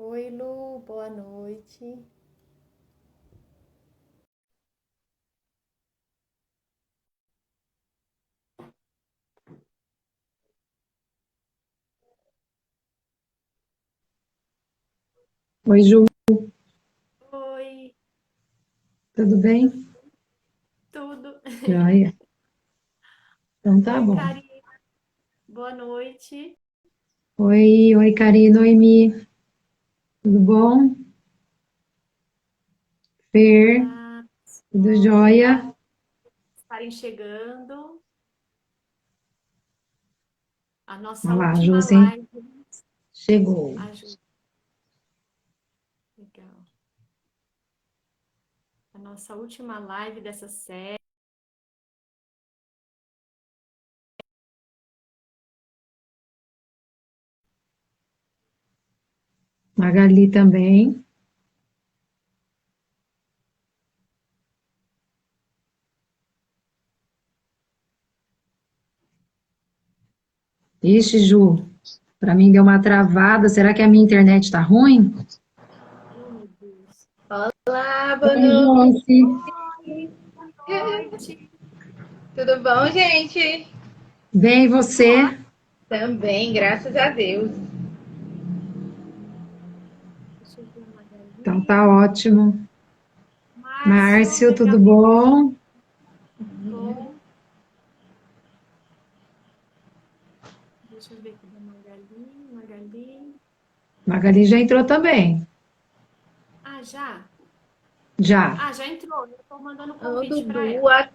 Oi, Lu, boa noite. Oi, Ju, Oi, tudo bem? tudo? Joia. Então tá Oi, bom. Karina, boa noite. Oi, Karina, oi, Mi, tudo bom? Fer, Olá, tudo pessoal, jóia? obrigada por estarem chegando. A Olha nossa lá, a Ju última sim, live. chegou. Ajuda, legal. A nossa última live dessa série. Magali também. Ixi, Ju, pra mim deu uma travada. Será que a minha internet tá ruim? Oh, meu Deus. Olá, boa Oi, noite. Joyce. Oi, boa noite. Tudo bom, gente? Bem, e Tudo você? ótimo. Também, graças a Deus. Deixa eu ver a Então tá Magali. ótimo. Márcio, Márcio, legal, tudo bom? bom. Deixa eu ver aqui da Magali. Magali. Magali já entrou também. Ah, já? Já. Ah, já entrou. Eu estou mandando Ô, convite para Dudu, ela. a É.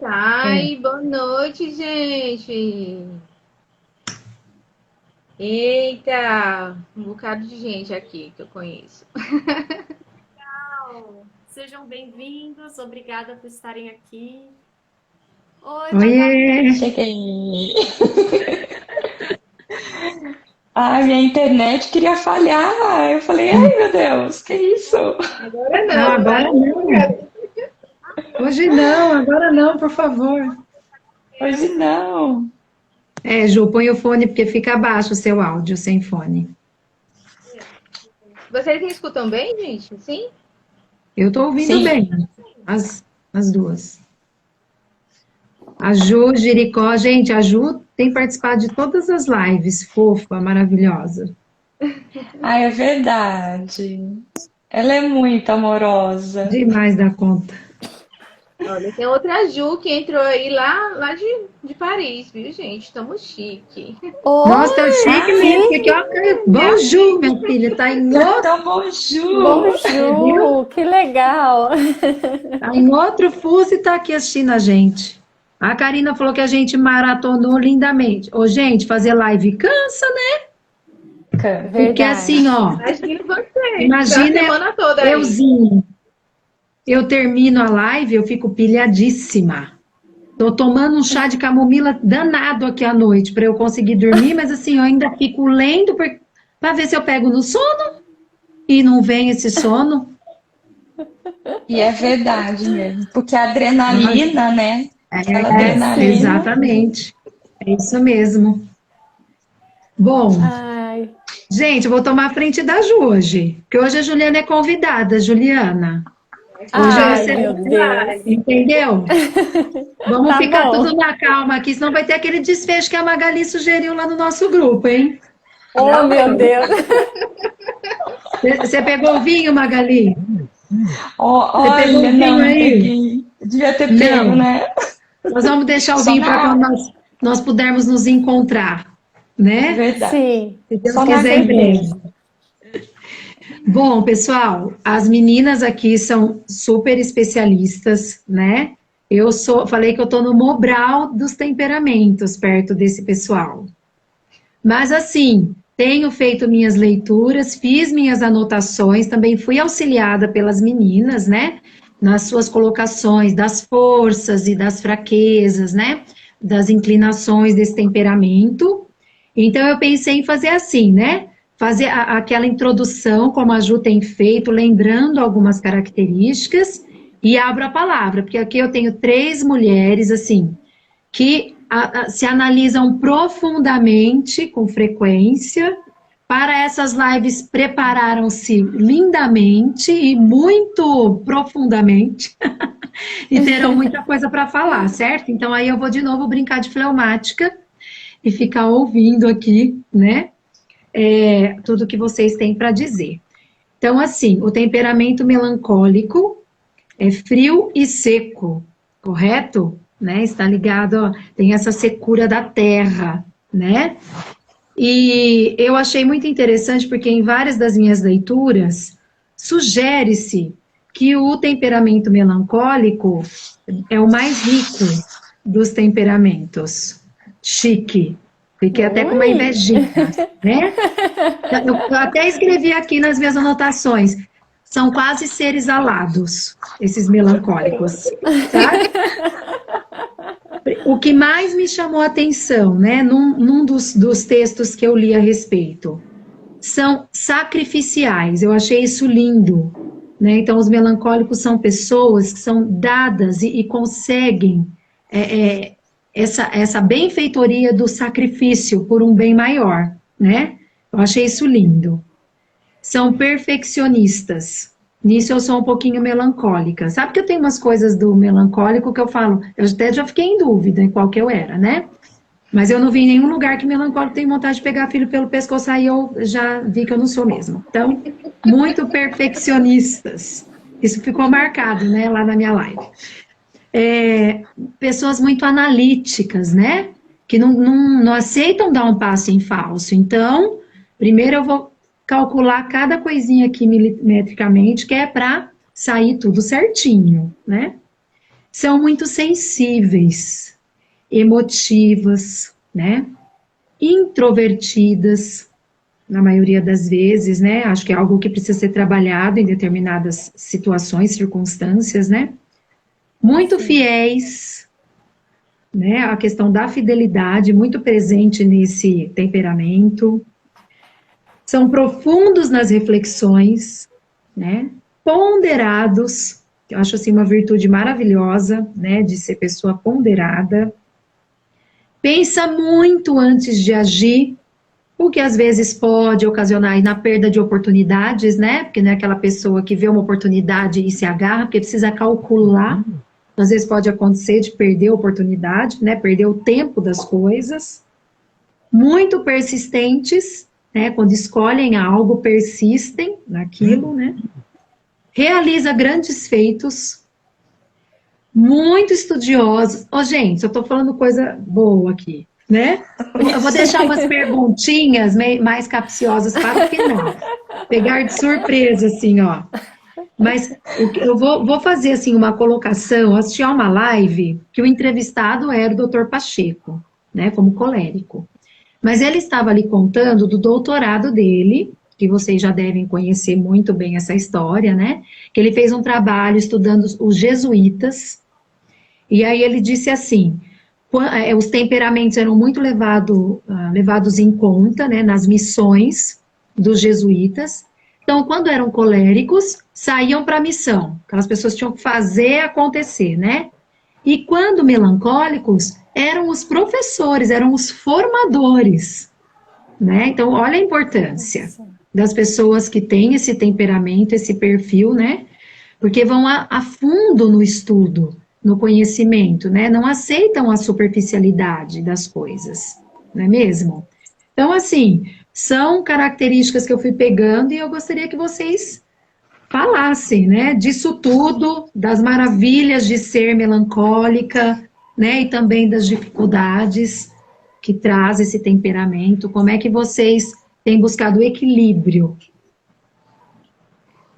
Thay, boa noite, gente. Eita, um bocado de gente aqui que eu conheço. Tchau. Sejam bem-vindos. Obrigada por estarem aqui. Oi, Oiê! Magali. Cheguei. Ai, minha internet queria falhar. Eu falei, ai meu Deus, que isso? Agora Não, não, agora Thay. não. Hoje não, agora não, por favor. Hoje não. É, Ju, põe o fone porque fica abaixo o seu áudio sem fone. Vocês me escutam bem, gente? Sim? Eu tô ouvindo Sim. bem, as duas. A Ju, Jericó, gente, a Ju tem participado de todas as lives, fofa, maravilhosa. Ai, é verdade. Ela é muito amorosa. Demais da conta. Olha, tem outra Ju que entrou aí lá de Paris, viu, gente? Estamos chique. Nossa, tá Oi, chique Ai, mesmo, porque ó, É a bonjour, minha filha, tá em outro, então bonjour. você viu? bonjour, que legal. Tá em outro fuso e tá aqui assistindo a gente. A Karina falou que a gente maratonou lindamente. Ô, gente, fazer live cansa, né? Porque assim, Verdade. ó, Imagino vocês, ficar a imagina semana toda aí. euzinho, eu termino a live, eu fico pilhadíssima. Tô tomando um chá de camomila danado aqui à noite para eu conseguir dormir, mas assim, eu ainda fico lendo para ver se eu pego no sono e não vem esse sono. E é verdade mesmo, porque a Nossa, adrenalina, né? Aquela Sim. adrenalina. exatamente. É isso mesmo. Bom, Ai, gente, eu vou tomar a frente da Ju hoje, porque hoje a Juliana é convidada, Juliana. Hoje Vai, ai, você, meu Deus. vai. entendeu? Vamos Tá ficar tudo bom. na calma aqui, senão vai ter aquele desfecho que a Magali sugeriu lá no nosso grupo, hein? Oh, Não meu vamos. Deus. Você pegou o vinho, Magali? Você pegou Olha, o vinho não aí? peguei. Devia ter pego, Não. né? Nós vamos deixar o Só vinho para na quando nós pudermos nos encontrar, né? verdade. Sim, Se Deus Só na com quiser, em breve. certeza. Bom, pessoal, as meninas aqui são super especialistas, né? Falei que eu tô no Mobral dos temperamentos, perto desse pessoal. Mas assim, tenho feito minhas leituras, fiz minhas anotações, também fui auxiliada pelas meninas, né? Nas suas colocações das forças e das fraquezas, né? Das inclinações desse temperamento. Então eu pensei em fazer assim, né? Fazer aquela introdução, como a Ju tem feito, lembrando algumas características, e abro a palavra, porque aqui eu tenho três mulheres, assim, que se analisam profundamente, com frequência, Para essas lives prepararam-se lindamente e muito profundamente e terão muita coisa para falar, certo? Então aí eu vou de novo brincar de fleumática e ficar ouvindo aqui, né? Tudo que vocês têm para dizer. Então, assim, o temperamento melancólico é frio e seco, correto? Né? Está ligado, ó, tem essa secura da terra, né? E eu achei muito interessante porque em várias das minhas leituras sugere-se que o temperamento melancólico é o mais rico dos temperamentos. Chique. Fiquei até com uma invejinha, né? Eu até escrevi aqui nas minhas anotações. São quase seres alados, esses melancólicos, sabe? O que mais me chamou a atenção, né, num dos textos que eu li a respeito, são sacrificiais. Eu achei isso lindo, né? Então, os melancólicos são pessoas que são dadas e conseguem essa benfeitoria do sacrifício por um bem maior, né? Eu achei isso lindo. São perfeccionistas. Nisso eu sou um pouquinho melancólica. Sabe que eu tenho umas coisas do melancólico que eu falo, eu até já fiquei em dúvida em qual que eu era, né? Mas eu não vi em nenhum lugar que melancólico tem vontade de pegar filho pelo pescoço, aí eu já vi que eu não sou mesmo. Então, muito perfeccionistas. Isso ficou marcado, né, lá na minha live. Pessoas muito analíticas, né? Que não aceitam dar um passo em falso. Então, primeiro eu vou calcular cada coisinha aqui milimetricamente, que é para sair tudo certinho, né? São muito sensíveis, emotivas, né? Introvertidas, na maioria das vezes, né? Acho que é algo que precisa ser trabalhado em determinadas situações, circunstâncias, né? Muito fiéis, né? A questão da fidelidade muito presente nesse temperamento. São profundos nas reflexões, né? Ponderados, eu acho assim uma virtude maravilhosa, né? De ser pessoa ponderada. Pensa muito antes de agir, o que às vezes pode ocasionar aí na perda de oportunidades, né? Porque não é aquela pessoa que vê uma oportunidade e se agarra, porque precisa calcular. Às vezes pode acontecer de perder a oportunidade, né? Perder o tempo das coisas. Muito persistentes, né? Quando escolhem algo, persistem naquilo, né? Realiza grandes feitos. Muito estudiosos. Gente, eu tô falando coisa boa aqui, né? Eu vou deixar umas perguntinhas mais capciosas para o final. Pegar de surpresa, assim, ó. Mas eu vou fazer, assim, uma colocação. Eu assisti a uma live que o entrevistado era o Dr. Pacheco, né? Como colérico. Mas ele estava ali contando do doutorado dele, que vocês já devem conhecer muito bem essa história, né? Que ele fez um trabalho estudando os jesuítas. E aí ele disse assim, os temperamentos eram muito levados em conta, né, nas missões dos jesuítas. Então, quando eram coléricos, saíam para a missão. Aquelas pessoas tinham que fazer acontecer, né? E quando melancólicos, eram os professores, eram os formadores, né? Então, olha a importância das pessoas que têm esse temperamento, esse perfil, né? Porque vão a fundo no estudo, no conhecimento, né? Não aceitam a superficialidade das coisas, não é mesmo? Então, assim, são características que eu fui pegando e eu gostaria que vocês falassem, né? Disso tudo, das maravilhas de ser melancólica, né? E também das dificuldades que traz esse temperamento. Como é que vocês têm buscado equilíbrio?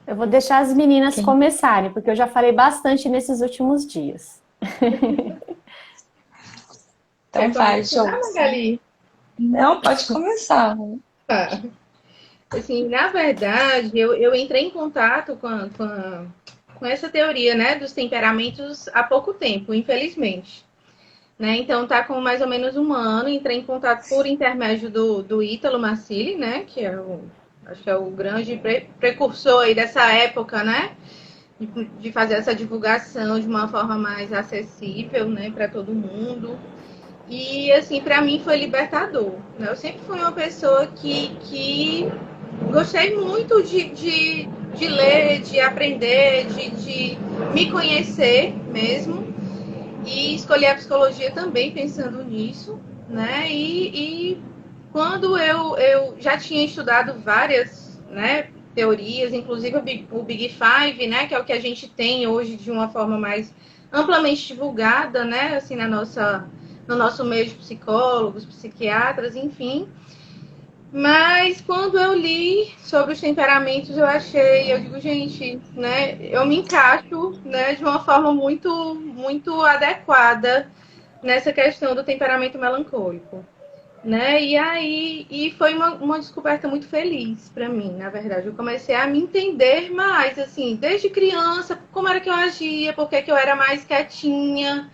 Eu vou deixar as meninas começarem, porque eu já falei bastante nesses últimos dias. Então vai, Magali? Não, pode começar. Tá. Assim, na verdade, eu entrei em contato com essa teoria, né, dos temperamentos há pouco tempo, infelizmente. Né? Então, tá com mais ou menos um ano, entrei em contato por intermédio do Ítalo Marcilli, né, que é acho que é o grande precursor aí dessa época, né, de fazer essa divulgação de uma forma mais acessível, né, para todo mundo. E, assim, para mim foi libertador, né? Eu sempre fui uma pessoa que gostei muito de ler, de aprender, de me conhecer mesmo. E escolhi a psicologia também pensando nisso, né? E quando eu já tinha estudado várias, né, teorias, inclusive o Big Five, né, que é o que a gente tem hoje de uma forma mais amplamente divulgada, né, assim, no nosso meio de psicólogos, psiquiatras, enfim. Mas quando eu li sobre os temperamentos, eu digo, gente, né, eu me encaixo, né, de uma forma muito adequada nessa questão do temperamento melancólico, né? E aí foi uma descoberta muito feliz para mim, na verdade. Eu comecei a me entender mais, assim, desde criança, como era que eu agia, por que eu era mais quietinha,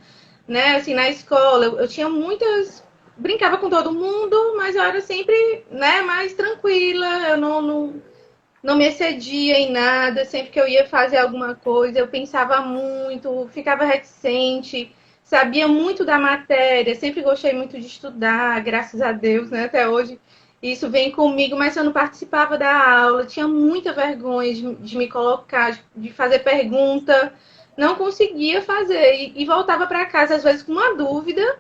né? Assim, na escola, eu tinha muitas. Brincava com todo mundo, mas eu era sempre, né, mais tranquila, eu não me excedia em nada, sempre que eu ia fazer alguma coisa, eu pensava muito, ficava reticente, sabia muito da matéria, sempre gostei muito de estudar, graças a Deus, né, até hoje. Isso vem comigo, mas eu não participava da aula, tinha muita vergonha de me colocar, de fazer pergunta, não conseguia fazer e voltava para casa às vezes com uma dúvida,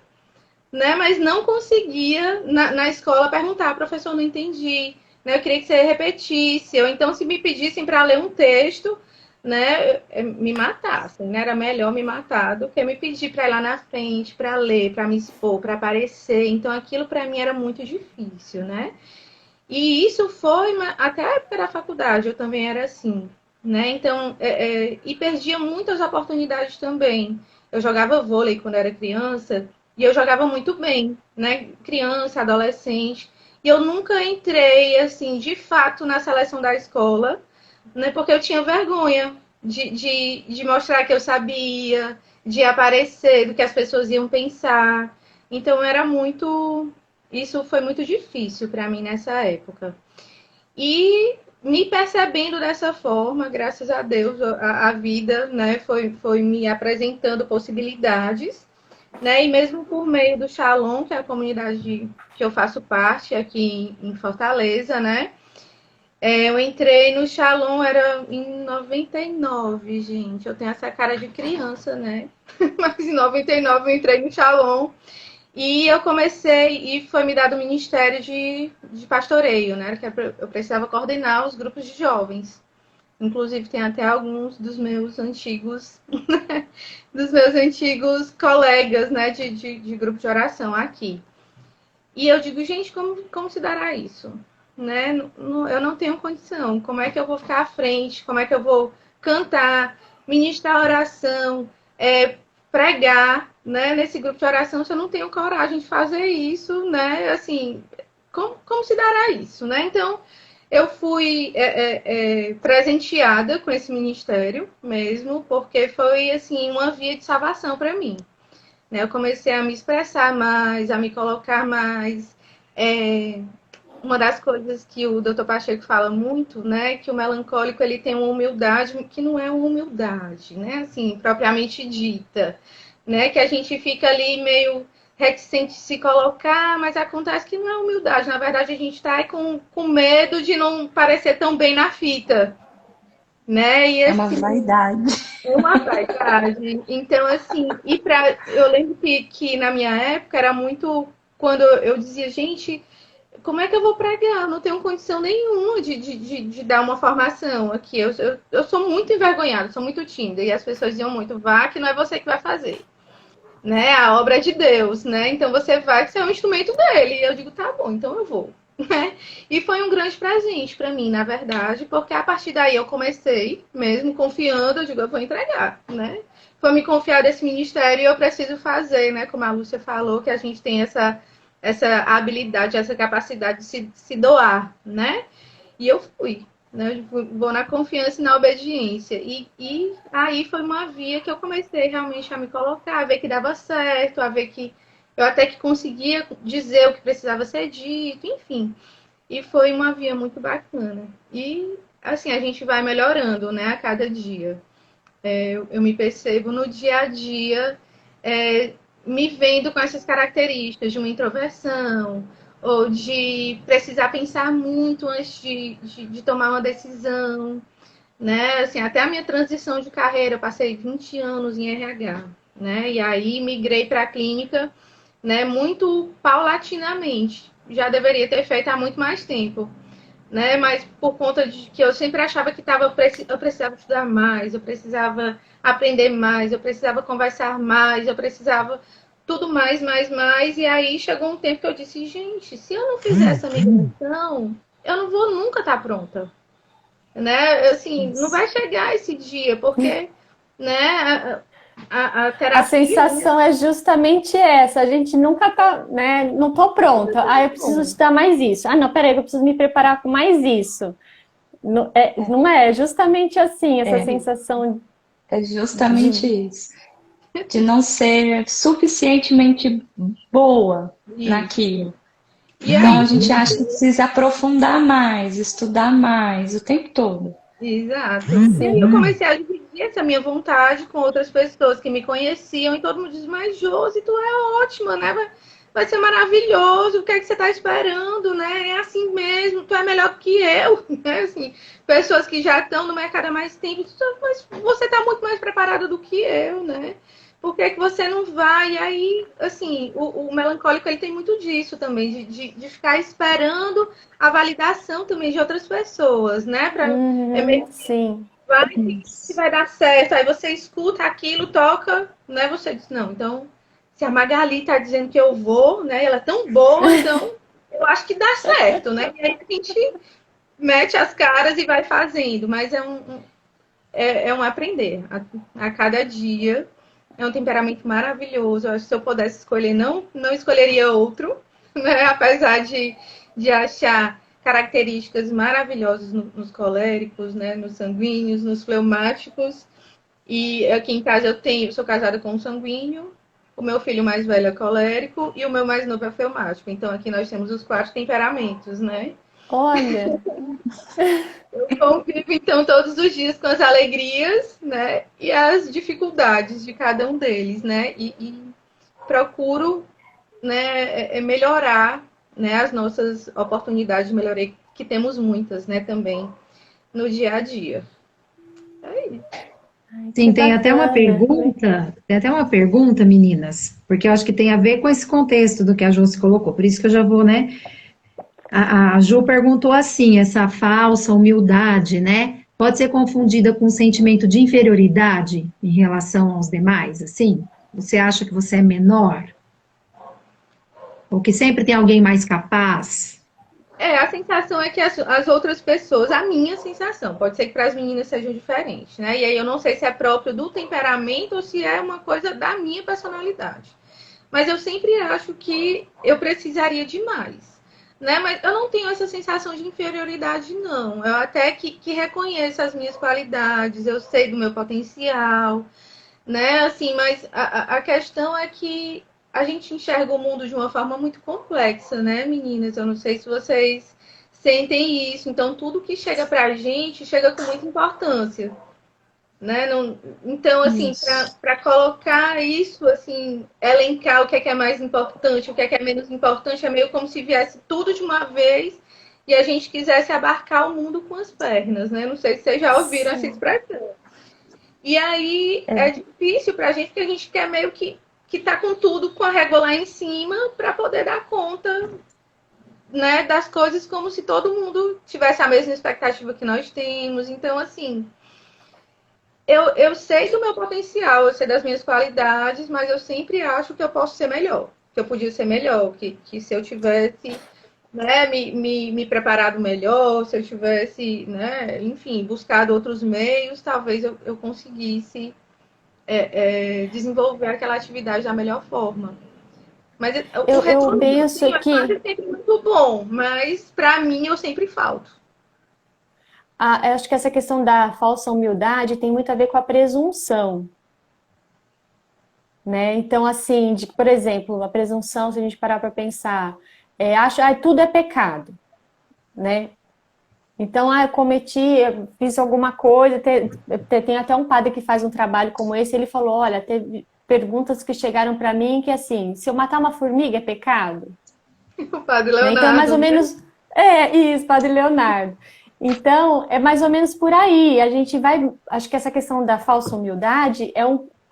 né? Mas não conseguia na escola perguntar, professor, não entendi, né? Eu queria que você repetisse, ou então se me pedissem para ler um texto, né, me matassem, né? Era melhor me matar do que me pedir para ir lá na frente, para ler, para me expor, para aparecer. Então aquilo para mim era muito difícil, né? E isso foi até a época da faculdade, eu também era assim, né? Então, e perdia muitas oportunidades também. Eu jogava vôlei quando era criança e eu jogava muito bem, né? Criança, adolescente. E eu nunca entrei, assim, de fato, na seleção da escola, né? Porque eu tinha vergonha de mostrar que eu sabia, de aparecer, do que as pessoas iam pensar. Então, era muito. Isso foi muito difícil para mim nessa época. E me percebendo dessa forma, graças a Deus, a vida, né, foi me apresentando possibilidades, né, e mesmo por meio do Shalom, que é a comunidade que eu faço parte aqui em Fortaleza, né, eu entrei no Shalom, era em 99, gente, eu tenho essa cara de criança, né, mas em 99 eu entrei no Shalom, e eu comecei, e foi me dado o ministério de pastoreio, né? Que eu precisava coordenar os grupos de jovens. Inclusive, tem até alguns dos meus antigos, dos meus antigos colegas, né? De grupo de oração aqui. E eu digo, gente, como se dará isso? Né? Eu não tenho condição. Como é que eu vou ficar à frente? Como é que eu vou cantar, ministrar oração, pregar, né, nesse grupo de oração, se eu não tenho coragem de fazer isso, né, assim, como se dará isso, né? Então, eu fui presenteada com esse ministério mesmo, porque foi, assim, uma via de salvação para mim, né? Eu comecei a me expressar mais, a me colocar mais. Uma das coisas que o Dr. Pacheco fala muito, né, que o melancólico ele tem uma humildade que não é uma humildade, né, assim, propriamente dita, né, que a gente fica ali meio reticente de se colocar, mas acontece que não é humildade, na verdade a gente está com medo de não parecer tão bem na fita, né, e É uma assim, vaidade. é uma vaidade. Então, assim, eu lembro que na minha época era muito quando eu dizia, gente, como é que eu vou pregar? Eu não tenho condição nenhuma de dar uma formação aqui. Eu sou muito envergonhada, sou muito tímida. E as pessoas diziam muito, vá que não é você que vai fazer. Né? A obra é de Deus, né? Então você vai que você é um instrumento dele. E eu digo, tá bom, então eu vou. Né? E foi um grande presente para mim, na verdade, porque a partir daí eu comecei, mesmo confiando, eu digo, eu vou entregar, né? Foi me confiar desse ministério e eu preciso fazer, né? Como a Lúcia falou, que a gente tem essa habilidade, essa capacidade de se doar, né? E eu fui, né? Eu vou na confiança e na obediência. E aí foi uma via que eu comecei realmente a me colocar, a ver que dava certo, a ver que eu até que conseguia dizer o que precisava ser dito, enfim. E foi uma via muito bacana. E assim, a gente vai melhorando, né, a cada dia. Eu me percebo no dia a dia me vendo com essas características de uma introversão, ou de precisar pensar muito antes de tomar uma decisão, né? Assim, até a minha transição de carreira, eu passei 20 anos em RH, né? E aí migrei para a clínica, né, muito paulatinamente. Já deveria ter feito há muito mais tempo, né? Mas por conta de que eu sempre achava que eu precisava estudar mais, eu precisava aprender mais, eu precisava conversar mais, eu precisava tudo mais. E aí chegou um tempo que eu disse, gente, se eu não fizer essa migração, eu não vou nunca estar pronta, né? Assim, não vai chegar esse dia, porque, né, a A terapia, né? sensação é justamente essa. A gente nunca tá, né? Não tô pronta. Ah, eu preciso estudar mais isso. Ah, não, peraí, eu preciso me preparar com mais isso. Não é justamente assim, essa sensação É justamente isso. De não ser suficientemente boa naquilo. E Então aí, a gente acha que precisa aprofundar mais, estudar mais, o tempo todo. exato. E aí eu comecei a dividir essa minha vontade com outras pessoas que me conheciam e todo mundo diz, mas Josi, tu é ótima, né? Vai ser maravilhoso, o que é que você está esperando, né? É assim mesmo, tu é melhor que eu, né? Assim, pessoas que já estão no mercado há mais tempo, mas você está muito mais preparada do que eu, né? Por que que você não vai? E aí, assim, o melancólico ele tem muito disso também, de ficar esperando a validação também de outras pessoas, né? É meio que sim. vai que vai dar certo. Aí você escuta aquilo, toca, né? Você diz, não, então, se a Magali tá dizendo que eu vou, né? Ela é tão boa, então eu acho que dá certo, né? E aí a gente mete as caras e vai fazendo, mas é um aprender a cada dia. É um temperamento maravilhoso. Eu acho que se eu pudesse escolher, não escolheria outro, né? Apesar de achar características maravilhosas nos coléricos, né? Nos sanguíneos, nos fleumáticos. E aqui em casa eu sou casada com um sanguíneo, o meu filho mais velho é colérico e o meu mais novo é fleumático. Então aqui nós temos os 4 temperamentos, né? Olha, Eu convivo, então, todos os dias com as alegrias, né? E as dificuldades de cada um deles, né? E procuro, né, melhorar, né, as nossas oportunidades de melhoria, que temos muitas, né, também no dia a dia. que Sim, bacana. tem até uma pergunta, meninas, porque eu acho que tem a ver com esse contexto do que a Ju se colocou, por isso que eu já vou, né? A Ju perguntou assim, essa falsa humildade, né? Pode ser confundida com um sentimento de inferioridade em relação aos demais, assim? Você acha que você é menor? Ou que sempre tem alguém mais capaz? A sensação é que as outras pessoas, a minha sensação, pode ser que para as meninas sejam diferentes, né? E aí eu não sei se é próprio do temperamento ou se é uma coisa da minha personalidade. Mas eu sempre acho que eu precisaria de mais, né? Mas eu não tenho essa sensação de inferioridade, não. Eu até que reconheço as minhas qualidades, eu sei do meu potencial, né? Assim, mas a questão é que a gente enxerga o mundo de uma forma muito complexa, né, meninas? Eu não sei se vocês sentem isso. Então, tudo que chega pra gente chega com muita importância, né? Não, então, assim, para colocar isso, assim, elencar o que é mais importante, o que é menos importante, é meio como se viesse tudo de uma vez e a gente quisesse abarcar o mundo com as pernas, né? Não sei se vocês já ouviram essa expressão. E aí é difícil pra gente, porque a gente quer meio que tá com tudo com a régua lá em cima para poder dar conta, né, das coisas como se todo mundo tivesse a mesma expectativa que nós temos. Então, assim, eu sei do meu potencial, eu sei das minhas qualidades, mas eu sempre acho que eu posso ser melhor, que eu podia ser melhor, que se eu tivesse, né, me preparado melhor, se eu tivesse, né, enfim, buscado outros meios, talvez eu conseguisse desenvolver aquela atividade da melhor forma. Mas o Eu retorno que eu penso tenho é que quase sempre muito bom, mas para mim eu sempre falto. eu acho que essa questão da falsa humildade tem muito a ver com a presunção, né? Então, assim, por exemplo, a presunção, se a gente parar para pensar, tudo é pecado, né? Então, fiz alguma coisa, tem até um padre que faz um trabalho como esse, ele falou, olha, perguntas que chegaram para mim que assim, se eu matar uma formiga é pecado? O Padre Né? Leonardo. Então, é mais ou menos. É, isso, Padre Leonardo. Então, é mais ou menos por aí. A gente vai. Acho que essa questão da falsa humildade é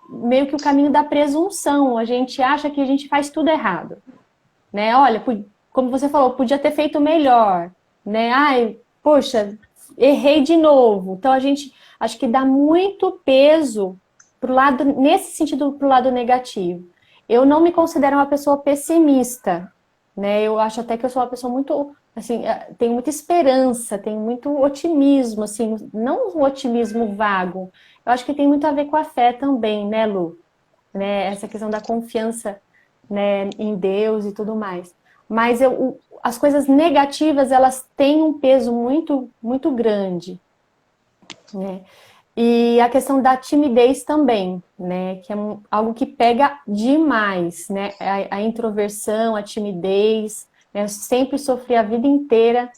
meio que o caminho da presunção. A gente acha que a gente faz tudo errado. Né? Olha, como você falou, podia ter feito melhor. Né? Ai, poxa, errei de novo. Então, a gente acho que dá muito peso pro lado, nesse sentido, pro lado negativo. Eu não me considero uma pessoa pessimista. Né? Eu acho até que eu sou uma pessoa muito, assim, tenho muita esperança, tenho muito otimismo, assim, não um otimismo vago. Eu acho que tem muito a ver com a fé também, né, Lu? Né? Essa questão da confiança, né, em Deus e tudo mais. Mas as coisas negativas, elas têm um peso muito, muito grande, né? E a questão da timidez também, né? Que é algo que pega demais, né? A introversão, a timidez, né? Eu sempre sofri a vida inteira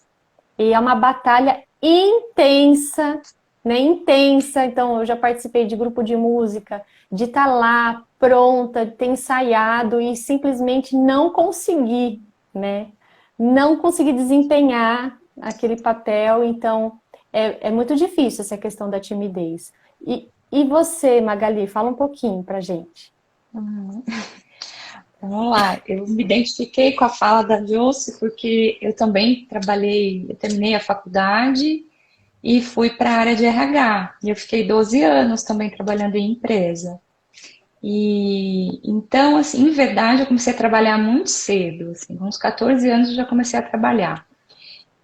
e é uma batalha intensa, né? Intensa. Então, eu já participei de grupo de música, de estar lá pronta, de ter ensaiado e simplesmente não conseguir, né? Não conseguir desempenhar aquele papel. Então, é muito difícil essa questão da timidez. E você, Magali, fala um pouquinho pra gente. Vamos lá, eu me identifiquei com a fala da Josi porque eu também eu terminei a faculdade e fui para a área de RH. Eu fiquei 12 anos também trabalhando em empresa. E então, assim, em verdade, eu comecei a trabalhar muito cedo, assim, com uns 14 anos eu já comecei a trabalhar.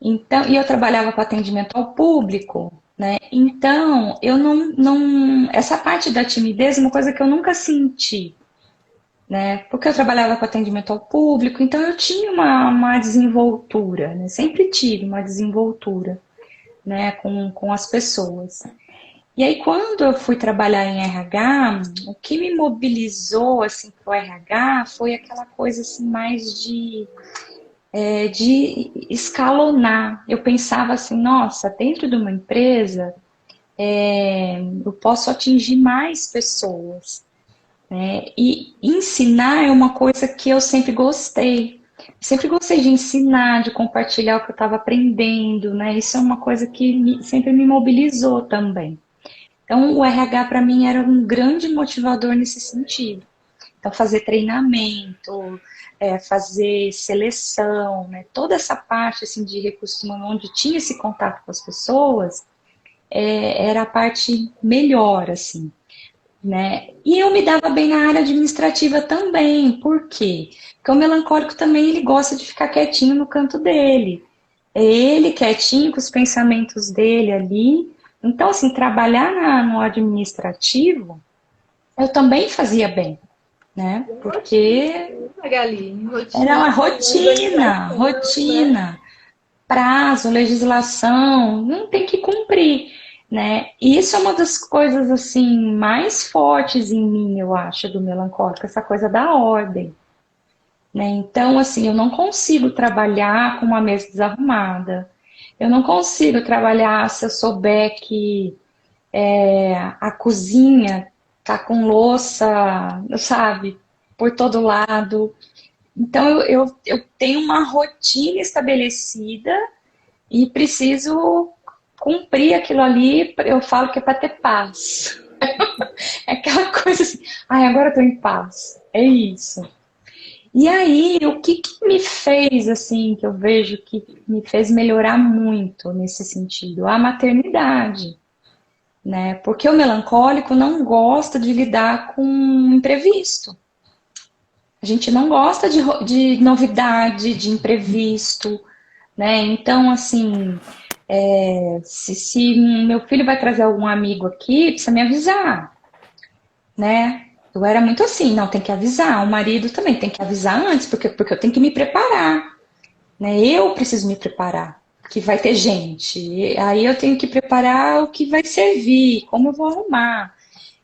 Então, e eu trabalhava com atendimento ao público, né? Então, eu essa parte da timidez é uma coisa que eu nunca senti, né? Porque eu trabalhava com atendimento ao público, então eu tinha uma desenvoltura, né? Sempre tive uma desenvoltura, né? Com as pessoas. E aí, quando eu fui trabalhar em RH, o que me mobilizou, assim, para o RH foi aquela coisa, assim, mais de escalonar. Eu pensava assim, nossa, dentro de uma empresa, eu posso atingir mais pessoas, né? E ensinar é uma coisa que eu sempre gostei. Sempre gostei de ensinar, de compartilhar o que eu estava aprendendo, né? Isso é uma coisa que sempre me mobilizou também. Então, o RH para mim era um grande motivador nesse sentido. Então, fazer treinamento, fazer seleção, né? Toda essa parte assim, de recursos humanos, onde tinha esse contato com as pessoas, era a parte melhor, assim, né? E eu me dava bem na área administrativa também. Por quê? Porque o melancólico também ele gosta de ficar quietinho no canto dele. É ele quietinho com os pensamentos dele ali. Então, assim, trabalhar no administrativo, eu também fazia bem, né? Porque Magali, era uma rotina, rotina, prazo, legislação, não tem que cumprir, né? E isso é uma das coisas, assim, mais fortes em mim, eu acho, do melancólico, essa coisa da ordem, né? Então, assim, eu não consigo trabalhar com uma mesa desarrumada, eu não consigo trabalhar se eu souber que a cozinha tá com louça, sabe, por todo lado. Então eu tenho uma rotina estabelecida e preciso cumprir aquilo ali. Eu falo que é para ter paz. É aquela coisa assim, ai, agora eu tô em paz. É isso. E aí, o que me fez, assim, que eu vejo que me fez melhorar muito nesse sentido? A maternidade, né? Porque o melancólico não gosta de lidar com imprevisto. A gente não gosta de novidade, de imprevisto, né? Então, assim, se meu filho vai trazer algum amigo aqui, precisa me avisar, né? Eu era muito assim, não, tem que avisar. O marido também tem que avisar antes, porque eu tenho que me preparar, né? Eu preciso me preparar, que vai ter gente. E aí eu tenho que preparar o que vai servir, como eu vou arrumar.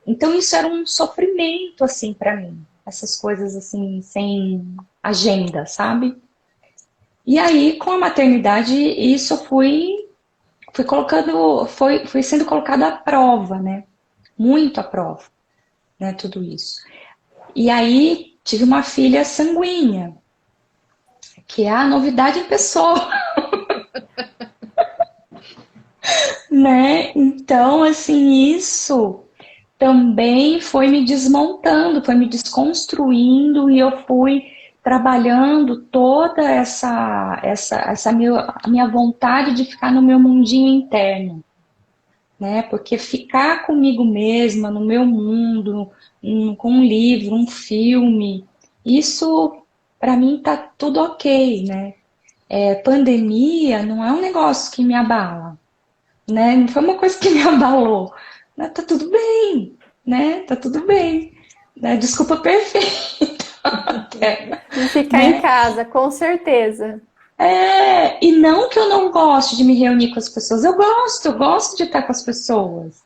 Então isso era um sofrimento, assim, para mim. Essas coisas, assim, sem agenda, sabe? E aí, com a maternidade, isso fui colocando, foi sendo colocado à prova, né? Muito à prova, né? Tudo isso. E aí tive uma filha sanguínea, que é a novidade em pessoa. Né? Então, assim, isso também foi me desmontando, foi me desconstruindo, e eu fui trabalhando toda a minha vontade de ficar no meu mundinho interno, né? Porque ficar comigo mesma, no meu mundo, com um livro, um filme, isso para mim tá tudo ok, né? Pandemia não é um negócio que me abala, né? Não foi uma coisa que me abalou, né? Tá tudo bem, né? Tá tudo bem, né? Desculpa perfeita. E ficar né? em casa, com certeza. E não que eu não goste de me reunir com as pessoas, eu gosto de estar com as pessoas,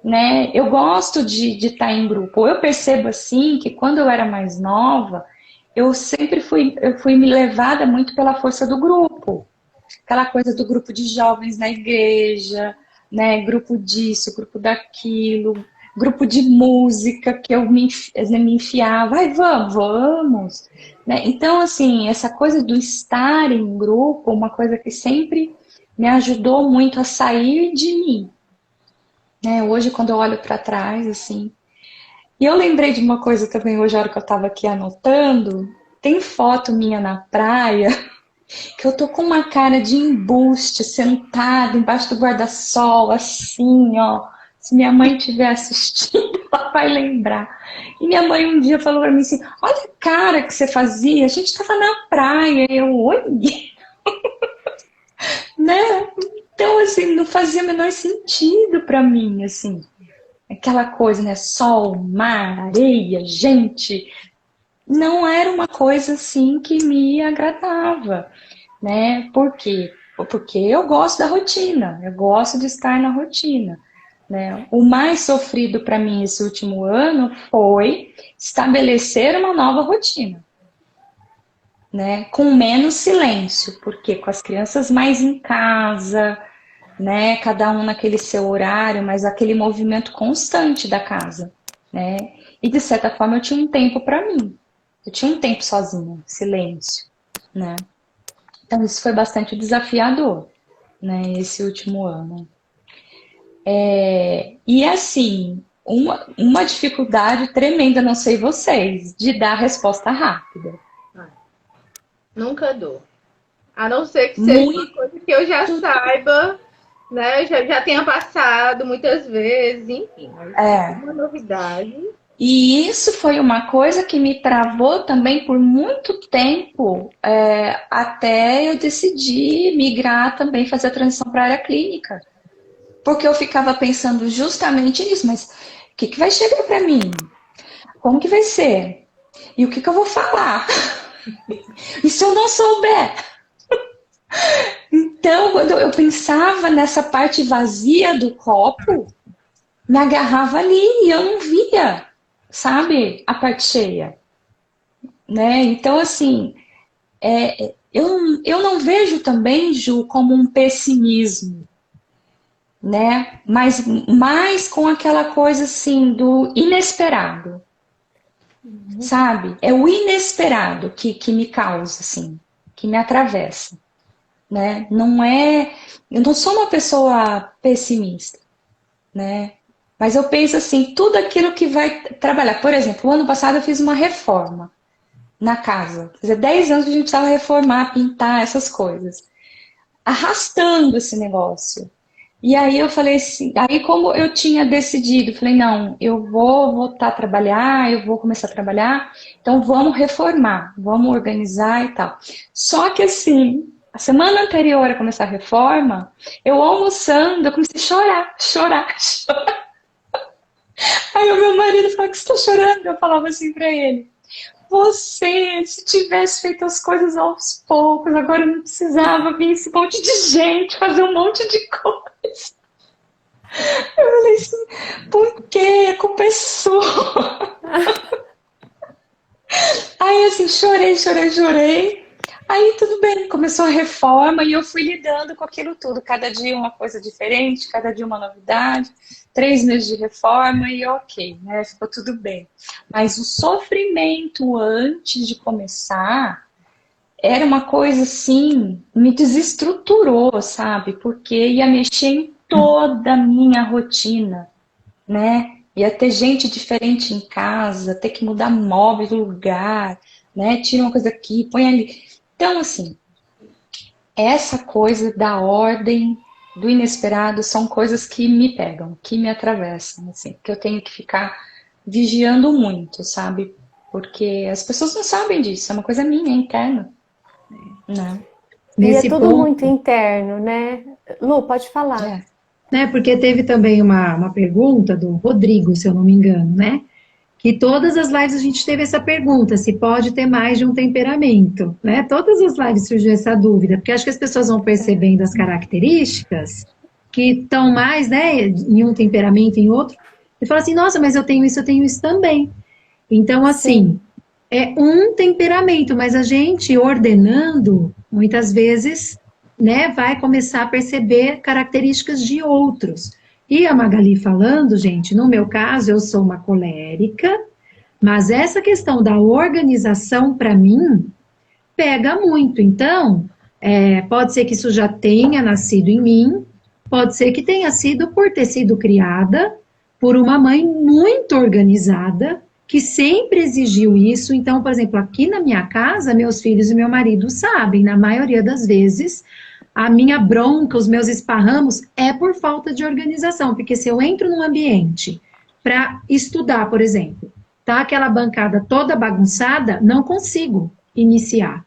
né? Eu gosto de estar em grupo. Eu percebo assim que quando eu era mais nova, eu fui me levada muito pela força do grupo. Aquela coisa do grupo de jovens na igreja, né? Grupo disso, grupo daquilo, grupo de música que eu me enfiava. Ai, vamos. Né? Então, assim, essa coisa do estar em grupo, uma coisa que sempre me ajudou muito a sair de mim. Né? Hoje, quando eu olho para trás, assim. E eu lembrei de uma coisa também hoje, a hora que eu estava aqui anotando. Tem foto minha na praia, que eu tô com uma cara de embuste, sentada embaixo do guarda-sol, assim, ó. Se minha mãe estiver assistindo, ela vai lembrar. E minha mãe um dia falou pra mim assim, olha a cara que você fazia, a gente tava na praia. Eu, oi? Né? Então, assim, não fazia o menor sentido pra mim, assim. Aquela coisa, né? Sol, mar, areia, gente. Não era uma coisa, assim, que me agradava. Né? Por quê? Porque eu gosto da rotina, eu gosto de estar na rotina. Né? O mais sofrido para mim esse último ano foi estabelecer uma nova rotina. Né? Com menos silêncio, porque com as crianças mais em casa, né? Cada um naquele seu horário, mas aquele movimento constante da casa. Né? E de certa forma eu tinha um tempo para mim. Eu tinha um tempo sozinha, silêncio. Né? Então, isso foi bastante desafiador, né, esse último ano. E, assim, uma dificuldade tremenda, não sei vocês, de dar resposta rápida. Nunca dou. A não ser que seja uma coisa que eu já saiba, né, já tenha passado muitas vezes, enfim. Mas uma novidade. E isso foi uma coisa que me travou também por muito tempo, até eu decidir migrar também, fazer a transição para a área clínica. Porque eu ficava pensando justamente nisso, mas o que vai chegar para mim? Como que vai ser? E o que eu vou falar? E se eu não souber? Então, quando eu pensava nessa parte vazia do copo, me agarrava ali e eu não via, sabe, a parte cheia, né? Então, assim, eu não vejo também, Ju, como um pessimismo, né? Mas mais com aquela coisa, assim, do inesperado, sabe? É o inesperado que me causa, assim, que me atravessa, né? Eu não sou uma pessoa pessimista, né? Mas eu penso assim, tudo aquilo que vai trabalhar. Por exemplo, o ano passado eu fiz uma reforma na casa. Quer dizer, 10 anos que a gente precisava reformar, pintar, essas coisas. Arrastando esse negócio. E aí eu falei assim, aí como eu tinha decidido, falei, não, eu vou voltar a trabalhar, eu vou começar a trabalhar, então vamos reformar, vamos organizar e tal. Só que assim, a semana anterior a começar a reforma, eu almoçando, eu comecei a chorar. Aí o meu marido falou, que você está chorando? Eu falava assim pra ele, você, se tivesse feito as coisas aos poucos, agora não precisava vir esse monte de gente, fazer um monte de coisa. Eu falei assim, por quê? A culpa é sua. Aí assim, chorei. Aí tudo bem, começou a reforma e eu fui lidando com aquilo tudo. Cada dia uma coisa diferente, cada dia uma novidade. 3 meses de reforma e ok, né? Ficou tudo bem. Mas o sofrimento antes de começar era uma coisa assim, me desestruturou, sabe? Porque ia mexer em toda a minha rotina, né? Ia ter gente diferente em casa, ter que mudar móvel do lugar, né? Tira uma coisa aqui, põe ali. Então, assim, essa coisa da ordem, do inesperado, são coisas que me pegam, que me atravessam, assim, que eu tenho que ficar vigiando muito, sabe? Porque as pessoas não sabem disso, é uma coisa minha, interna, né? E é Nesse tudo ponto, muito interno, né? Lu, pode falar. É. né? Porque teve também uma pergunta do Rodrigo, se eu não me engano, né? Que todas as lives a gente teve essa pergunta, se pode ter mais de um temperamento, né? Todas as lives surgiu essa dúvida, porque acho que as pessoas vão percebendo as características que estão mais, né, em um temperamento, em outro, e fala assim, nossa, mas eu tenho isso também. Então, assim, Sim. é um temperamento, mas a gente ordenando, muitas vezes, né, vai começar a perceber características de outros. E a Magali falando, gente, no meu caso, eu sou uma colérica, mas essa questão da organização, para mim, pega muito. Então, pode ser que isso já tenha nascido em mim, pode ser que tenha sido por ter sido criada por uma mãe muito organizada, que sempre exigiu isso. Então, por exemplo, aqui na minha casa, meus filhos e meu marido sabem, na maioria das vezes, a minha bronca, os meus esparramos, é por falta de organização, porque se eu entro num ambiente para estudar, por exemplo, tá aquela bancada toda bagunçada, não consigo iniciar.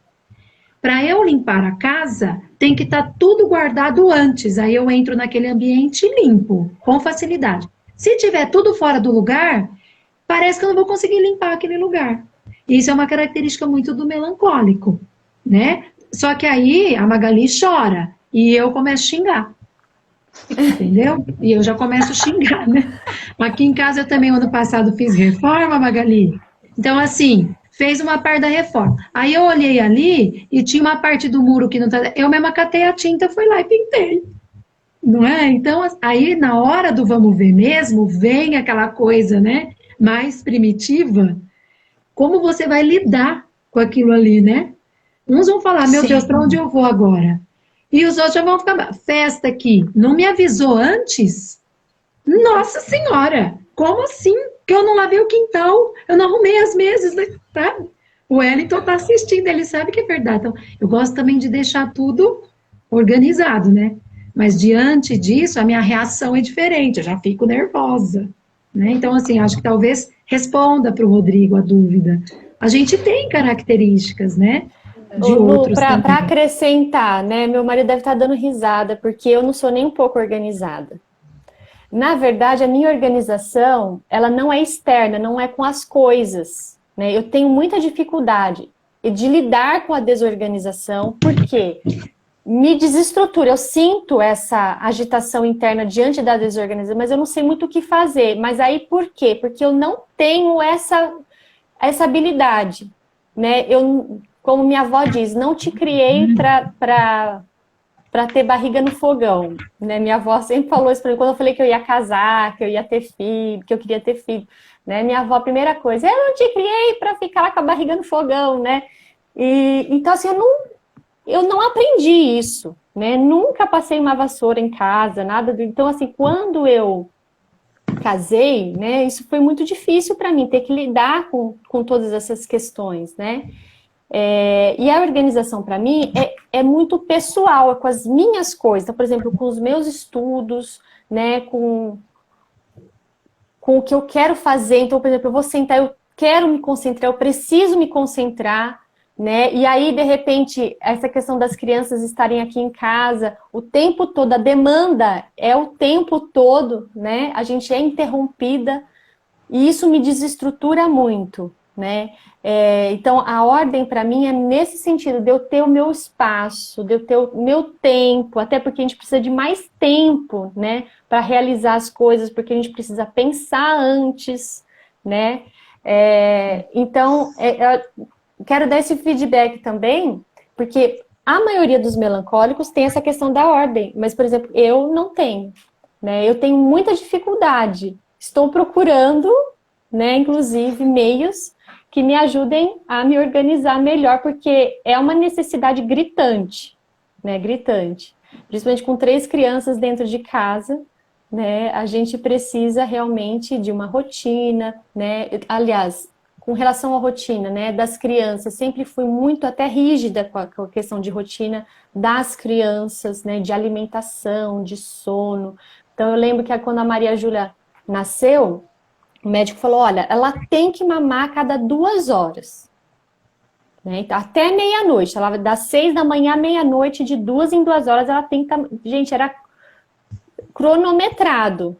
Para eu limpar a casa, tem que estar tudo guardado antes, aí eu entro naquele ambiente limpo, com facilidade. Se tiver tudo fora do lugar, parece que eu não vou conseguir limpar aquele lugar. Isso é uma característica muito do melancólico, né? Só que aí a Magali chora e eu começo a xingar, entendeu? E eu já começo a xingar, né? Aqui em casa eu também, ano passado, fiz reforma, Magali. Então, assim, fez uma parte da reforma. Aí eu olhei ali e tinha uma parte do muro que não tá... Eu mesma catei a tinta, fui lá e pintei. Não é? Então, aí na hora do vamos ver mesmo, vem aquela coisa, né? Mais primitiva. Como você vai lidar com aquilo ali, né? Uns vão falar, meu Deus, para onde eu vou agora? E os outros já vão ficar, festa aqui, não me avisou antes? Nossa Senhora, como assim? Que eu não lavei o quintal, eu não arrumei as mesas, né? Tá? O Wellington tá assistindo, ele sabe que é verdade. Então, eu gosto também de deixar tudo organizado, né? Mas diante disso, a minha reação é diferente, eu já fico nervosa, né? Então, assim, acho que talvez responda para o Rodrigo a dúvida. A gente tem características, né? De Ô, Lu, outros para também. acrescentar, né? Meu marido deve estar dando risada, porque eu não sou nem um pouco organizada. Na verdade, a minha organização, ela não é externa, não é com as coisas, né? Eu tenho muita dificuldade de lidar com a desorganização, porque me desestrutura. Eu sinto essa agitação interna diante da desorganização, mas eu não sei muito o que fazer. Mas aí por quê? Porque eu não tenho essa habilidade, né? Eu, como minha avó diz, não te criei para ter barriga no fogão, né? Minha avó sempre falou isso para mim quando eu falei que eu ia casar, que eu ia ter filho, que eu queria ter filho, né? Minha avó, a primeira coisa, eu não te criei para ficar lá com a barriga no fogão, né? E então assim, eu não aprendi isso, né? Nunca passei uma vassoura em casa, nada do... Então assim, quando eu casei, né? Isso foi muito difícil para mim, ter que lidar com todas essas questões, né? E a organização, para mim, é muito pessoal, é com as minhas coisas. Então, por exemplo, com os meus estudos, né, com o que eu quero fazer. Então, por exemplo, eu vou sentar, eu quero me concentrar, eu preciso me concentrar, né? E aí, de repente, essa questão das crianças estarem aqui em casa o tempo todo, a demanda é o tempo todo, né? A gente é interrompida e isso me desestrutura muito, né? Então, a ordem para mim é nesse sentido, de eu ter o meu espaço, de eu ter o meu tempo, até porque a gente precisa de mais tempo, né, para realizar as coisas, porque a gente precisa pensar antes, né? Então, eu quero dar esse feedback também, porque a maioria dos melancólicos tem essa questão da ordem, mas, por exemplo, eu não tenho, né? Eu tenho muita dificuldade. Estou procurando, né, inclusive, meios que me ajudem a me organizar melhor, porque é uma necessidade gritante, né? Gritante. Principalmente com 3 crianças dentro de casa, né? A gente precisa realmente de uma rotina, né? Aliás, com relação à rotina, né, das crianças, sempre fui muito até rígida com a questão de rotina das crianças, né, de alimentação, de sono. Então eu lembro que quando a Maria Júlia nasceu, o médico falou, olha, ela tem que mamar a cada 2 horas. Né, então, até meia-noite, ela das 6 da manhã à meia-noite, de 2 em 2 horas, ela tem que... Gente, era cronometrado.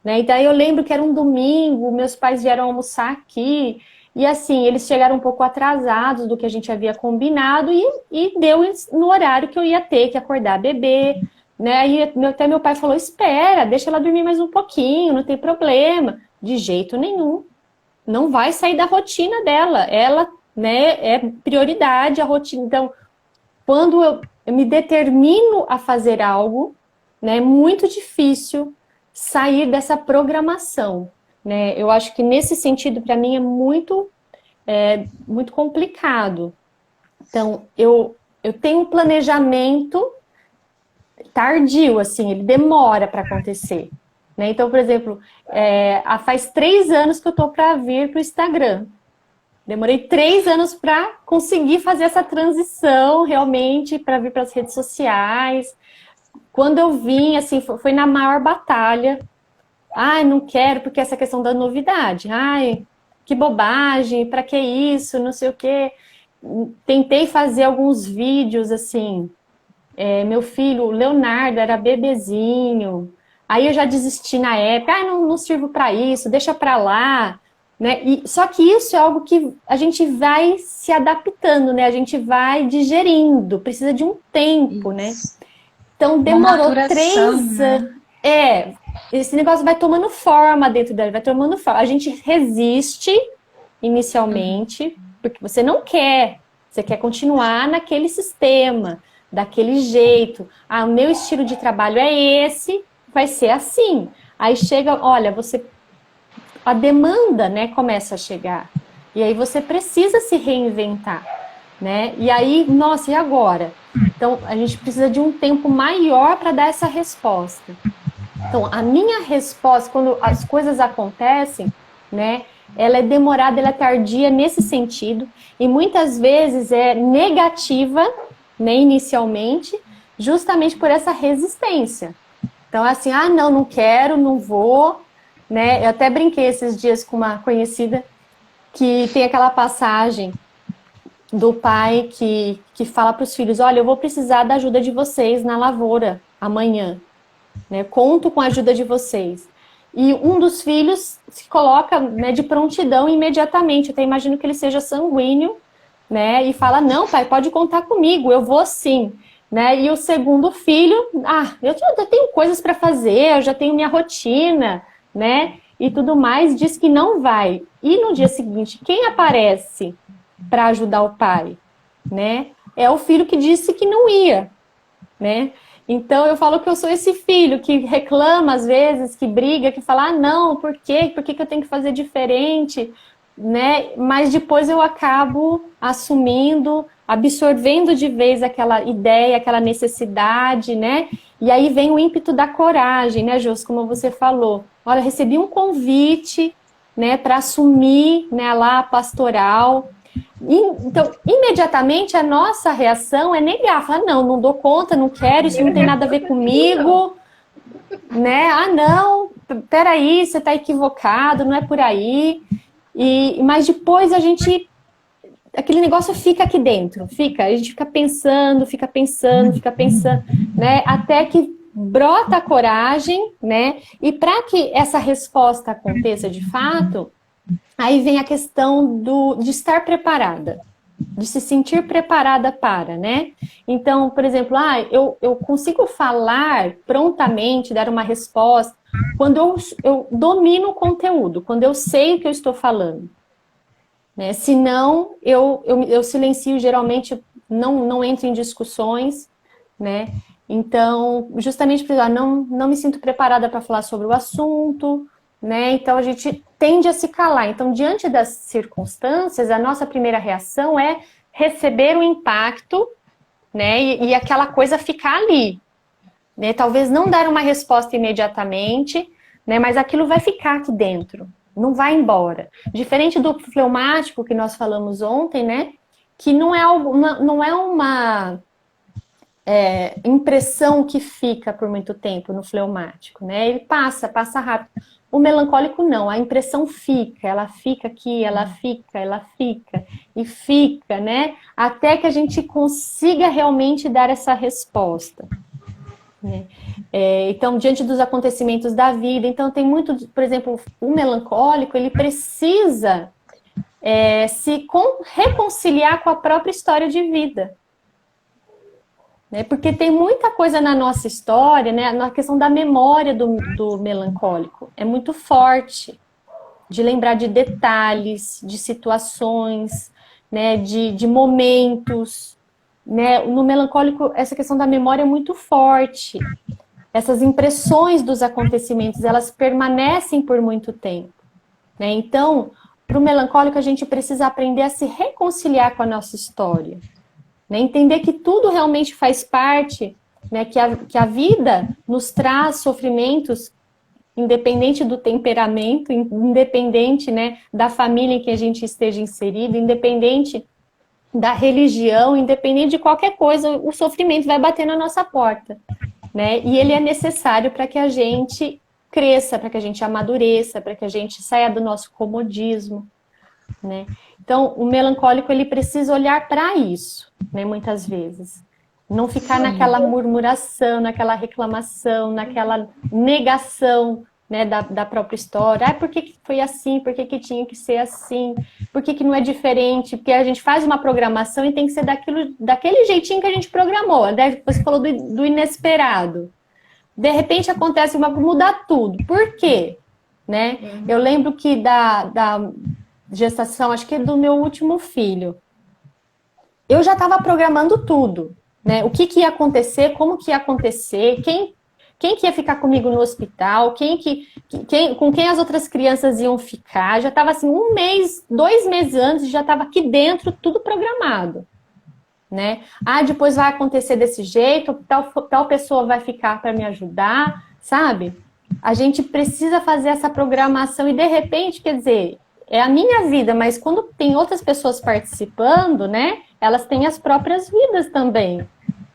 Né? Então eu lembro que era um domingo, meus pais vieram almoçar aqui, e assim, eles chegaram um pouco atrasados do que a gente havia combinado, e deu no horário que eu ia ter que acordar a bebê, né? E até meu pai falou, espera, deixa ela dormir mais um pouquinho, não tem problema. De jeito nenhum. Não vai sair da rotina dela. Ela, né, é prioridade a rotina. Então, quando eu me determino a fazer algo, né, é muito difícil sair dessa programação, né? Eu acho que nesse sentido, para mim, é muito complicado. Então, eu tenho um planejamento tardio, assim, ele demora para acontecer. Né? Então, por exemplo, faz 3 anos que eu estou para vir para o Instagram. Demorei 3 anos para conseguir fazer essa transição, realmente, para vir para as redes sociais. Quando eu vim, assim, foi na maior batalha. Ai, não quero, porque essa questão da novidade. Ai, que bobagem, para que isso, não sei o quê. Tentei fazer alguns vídeos, assim. Meu filho, o Leonardo, era bebezinho. Aí eu já desisti na época. Ah, não sirvo para isso, deixa para lá. Né? Só que isso é algo que a gente vai se adaptando, né? A gente vai digerindo. Precisa de um tempo, né? Então demorou 3 anos. Né? Esse negócio vai tomando forma dentro dela, vai tomando forma. A gente resiste inicialmente, porque você não quer. Você quer continuar naquele sistema, daquele jeito. Ah, o meu estilo de trabalho é esse, vai ser assim. Aí chega, olha, a demanda, né, começa a chegar. E aí você precisa se reinventar, né? E aí, nossa, e agora? Então, a gente precisa de um tempo maior para dar essa resposta. Então, a minha resposta, quando as coisas acontecem, né, ela é demorada, ela é tardia nesse sentido, e muitas vezes é negativa, né, inicialmente, justamente por essa resistência. Então, assim, não quero, não vou, né? Eu até brinquei esses dias com uma conhecida que tem aquela passagem do pai que fala para os filhos, olha, eu vou precisar da ajuda de vocês na lavoura amanhã, né? Conto com a ajuda de vocês. E um dos filhos se coloca, né, de prontidão imediatamente. Eu até imagino que ele seja sanguíneo, né? E fala, não, pai, pode contar comigo, eu vou sim. Né? E o segundo filho, eu já tenho coisas para fazer, eu já tenho minha rotina, né? E tudo mais, diz que não vai. E no dia seguinte, quem aparece para ajudar o pai, né? É o filho que disse que não ia, né? Então eu falo que eu sou esse filho que reclama às vezes, que briga, que fala, não, por quê? Por que eu tenho que fazer diferente? Né? Mas depois eu acabo assumindo, absorvendo de vez aquela ideia, aquela necessidade, né? E aí vem o ímpeto da coragem, né, Jôs, como você falou. Olha, recebi um convite, né, para assumir, né, lá a pastoral. Então, imediatamente a nossa reação é negar, falar, não dou conta, não quero, isso não tem nada a ver comigo, né? Não, peraí, você está equivocado, não é por aí. Mas depois aquele negócio fica aqui dentro, a gente fica pensando, né? Até que brota a coragem, né? E para que essa resposta aconteça de fato, aí vem a questão de estar preparada, de se sentir preparada para, né? Então, por exemplo, eu consigo falar prontamente, dar uma resposta, quando eu domino o conteúdo, quando eu sei o que eu estou falando. Né? Senão, eu silencio geralmente não entro em discussões, né? Então, justamente por não me sinto preparada para falar sobre o assunto, né? Então, a gente tende a se calar. Então, diante das circunstâncias, a nossa primeira reação é receber o impacto, né? E aquela coisa ficar ali, né? Talvez não dar uma resposta imediatamente, né? Mas aquilo vai ficar aqui dentro, não vai embora. Diferente do fleumático que nós falamos ontem, né? Que não é uma impressão que fica por muito tempo no fleumático, né? Ele passa rápido. O melancólico não, a impressão fica, ela fica aqui, ela fica e fica, né? Até que a gente consiga realmente dar essa resposta, né? Então, diante dos acontecimentos da vida, então tem muito, por exemplo, o melancólico, ele precisa se reconciliar com a própria história de vida. Né? Porque tem muita coisa na nossa história, né? Na questão da memória do melancólico. É muito forte de lembrar de detalhes, de situações, né? de momentos. Né? No melancólico, essa questão da memória é muito forte. Essas impressões dos acontecimentos, elas permanecem por muito tempo. Né? Então, para o melancólico, a gente precisa aprender a se reconciliar com a nossa história. Né? Entender que tudo realmente faz parte, né? que a vida nos traz sofrimentos, independente do temperamento, independente, né? da família em que a gente esteja inserido, independente da religião, independente de qualquer coisa, o sofrimento vai bater na nossa porta. Né? E ele é necessário para que a gente cresça, para que a gente amadureça, para que a gente saia do nosso comodismo. Né? Então, o melancólico, ele precisa olhar para isso, né, muitas vezes. Não ficar naquela murmuração, naquela reclamação, naquela negação, né, da própria história. Por que foi assim? Por que tinha que ser assim? Por que não é diferente? Porque a gente faz uma programação e tem que ser daquele jeitinho que a gente programou. Você falou do inesperado. De repente acontece mudar tudo. Por quê? Né? Eu lembro que da gestação, acho que do meu último filho, eu já estava programando tudo, né? O que ia acontecer, como que ia acontecer, quem que ia ficar comigo no hospital, com quem as outras crianças iam ficar. Já estava assim, 1 mês, 2 meses antes, já estava aqui dentro, tudo programado, né? Depois vai acontecer desse jeito, tal pessoa vai ficar para me ajudar, sabe? A gente precisa fazer essa programação e, de repente, quer dizer, é a minha vida, mas quando tem outras pessoas participando, né, elas têm as próprias vidas também,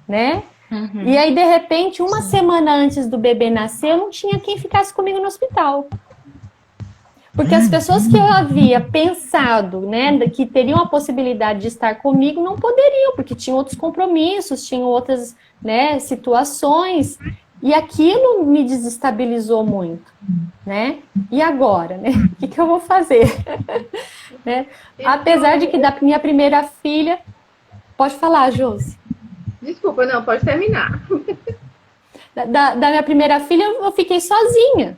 né? Uhum. E aí, de repente, uma semana antes do bebê nascer, eu não tinha quem ficasse comigo no hospital. Porque as pessoas que eu havia pensado, né, que teriam a possibilidade de estar comigo, não poderiam, porque tinham outros compromissos, tinham outras, né, situações. E aquilo me desestabilizou muito, né? E agora, né? O que eu vou fazer? Né? Apesar de que da minha primeira filha... Pode falar, Josi. Desculpa, não, pode terminar. Da minha primeira filha, eu fiquei sozinha.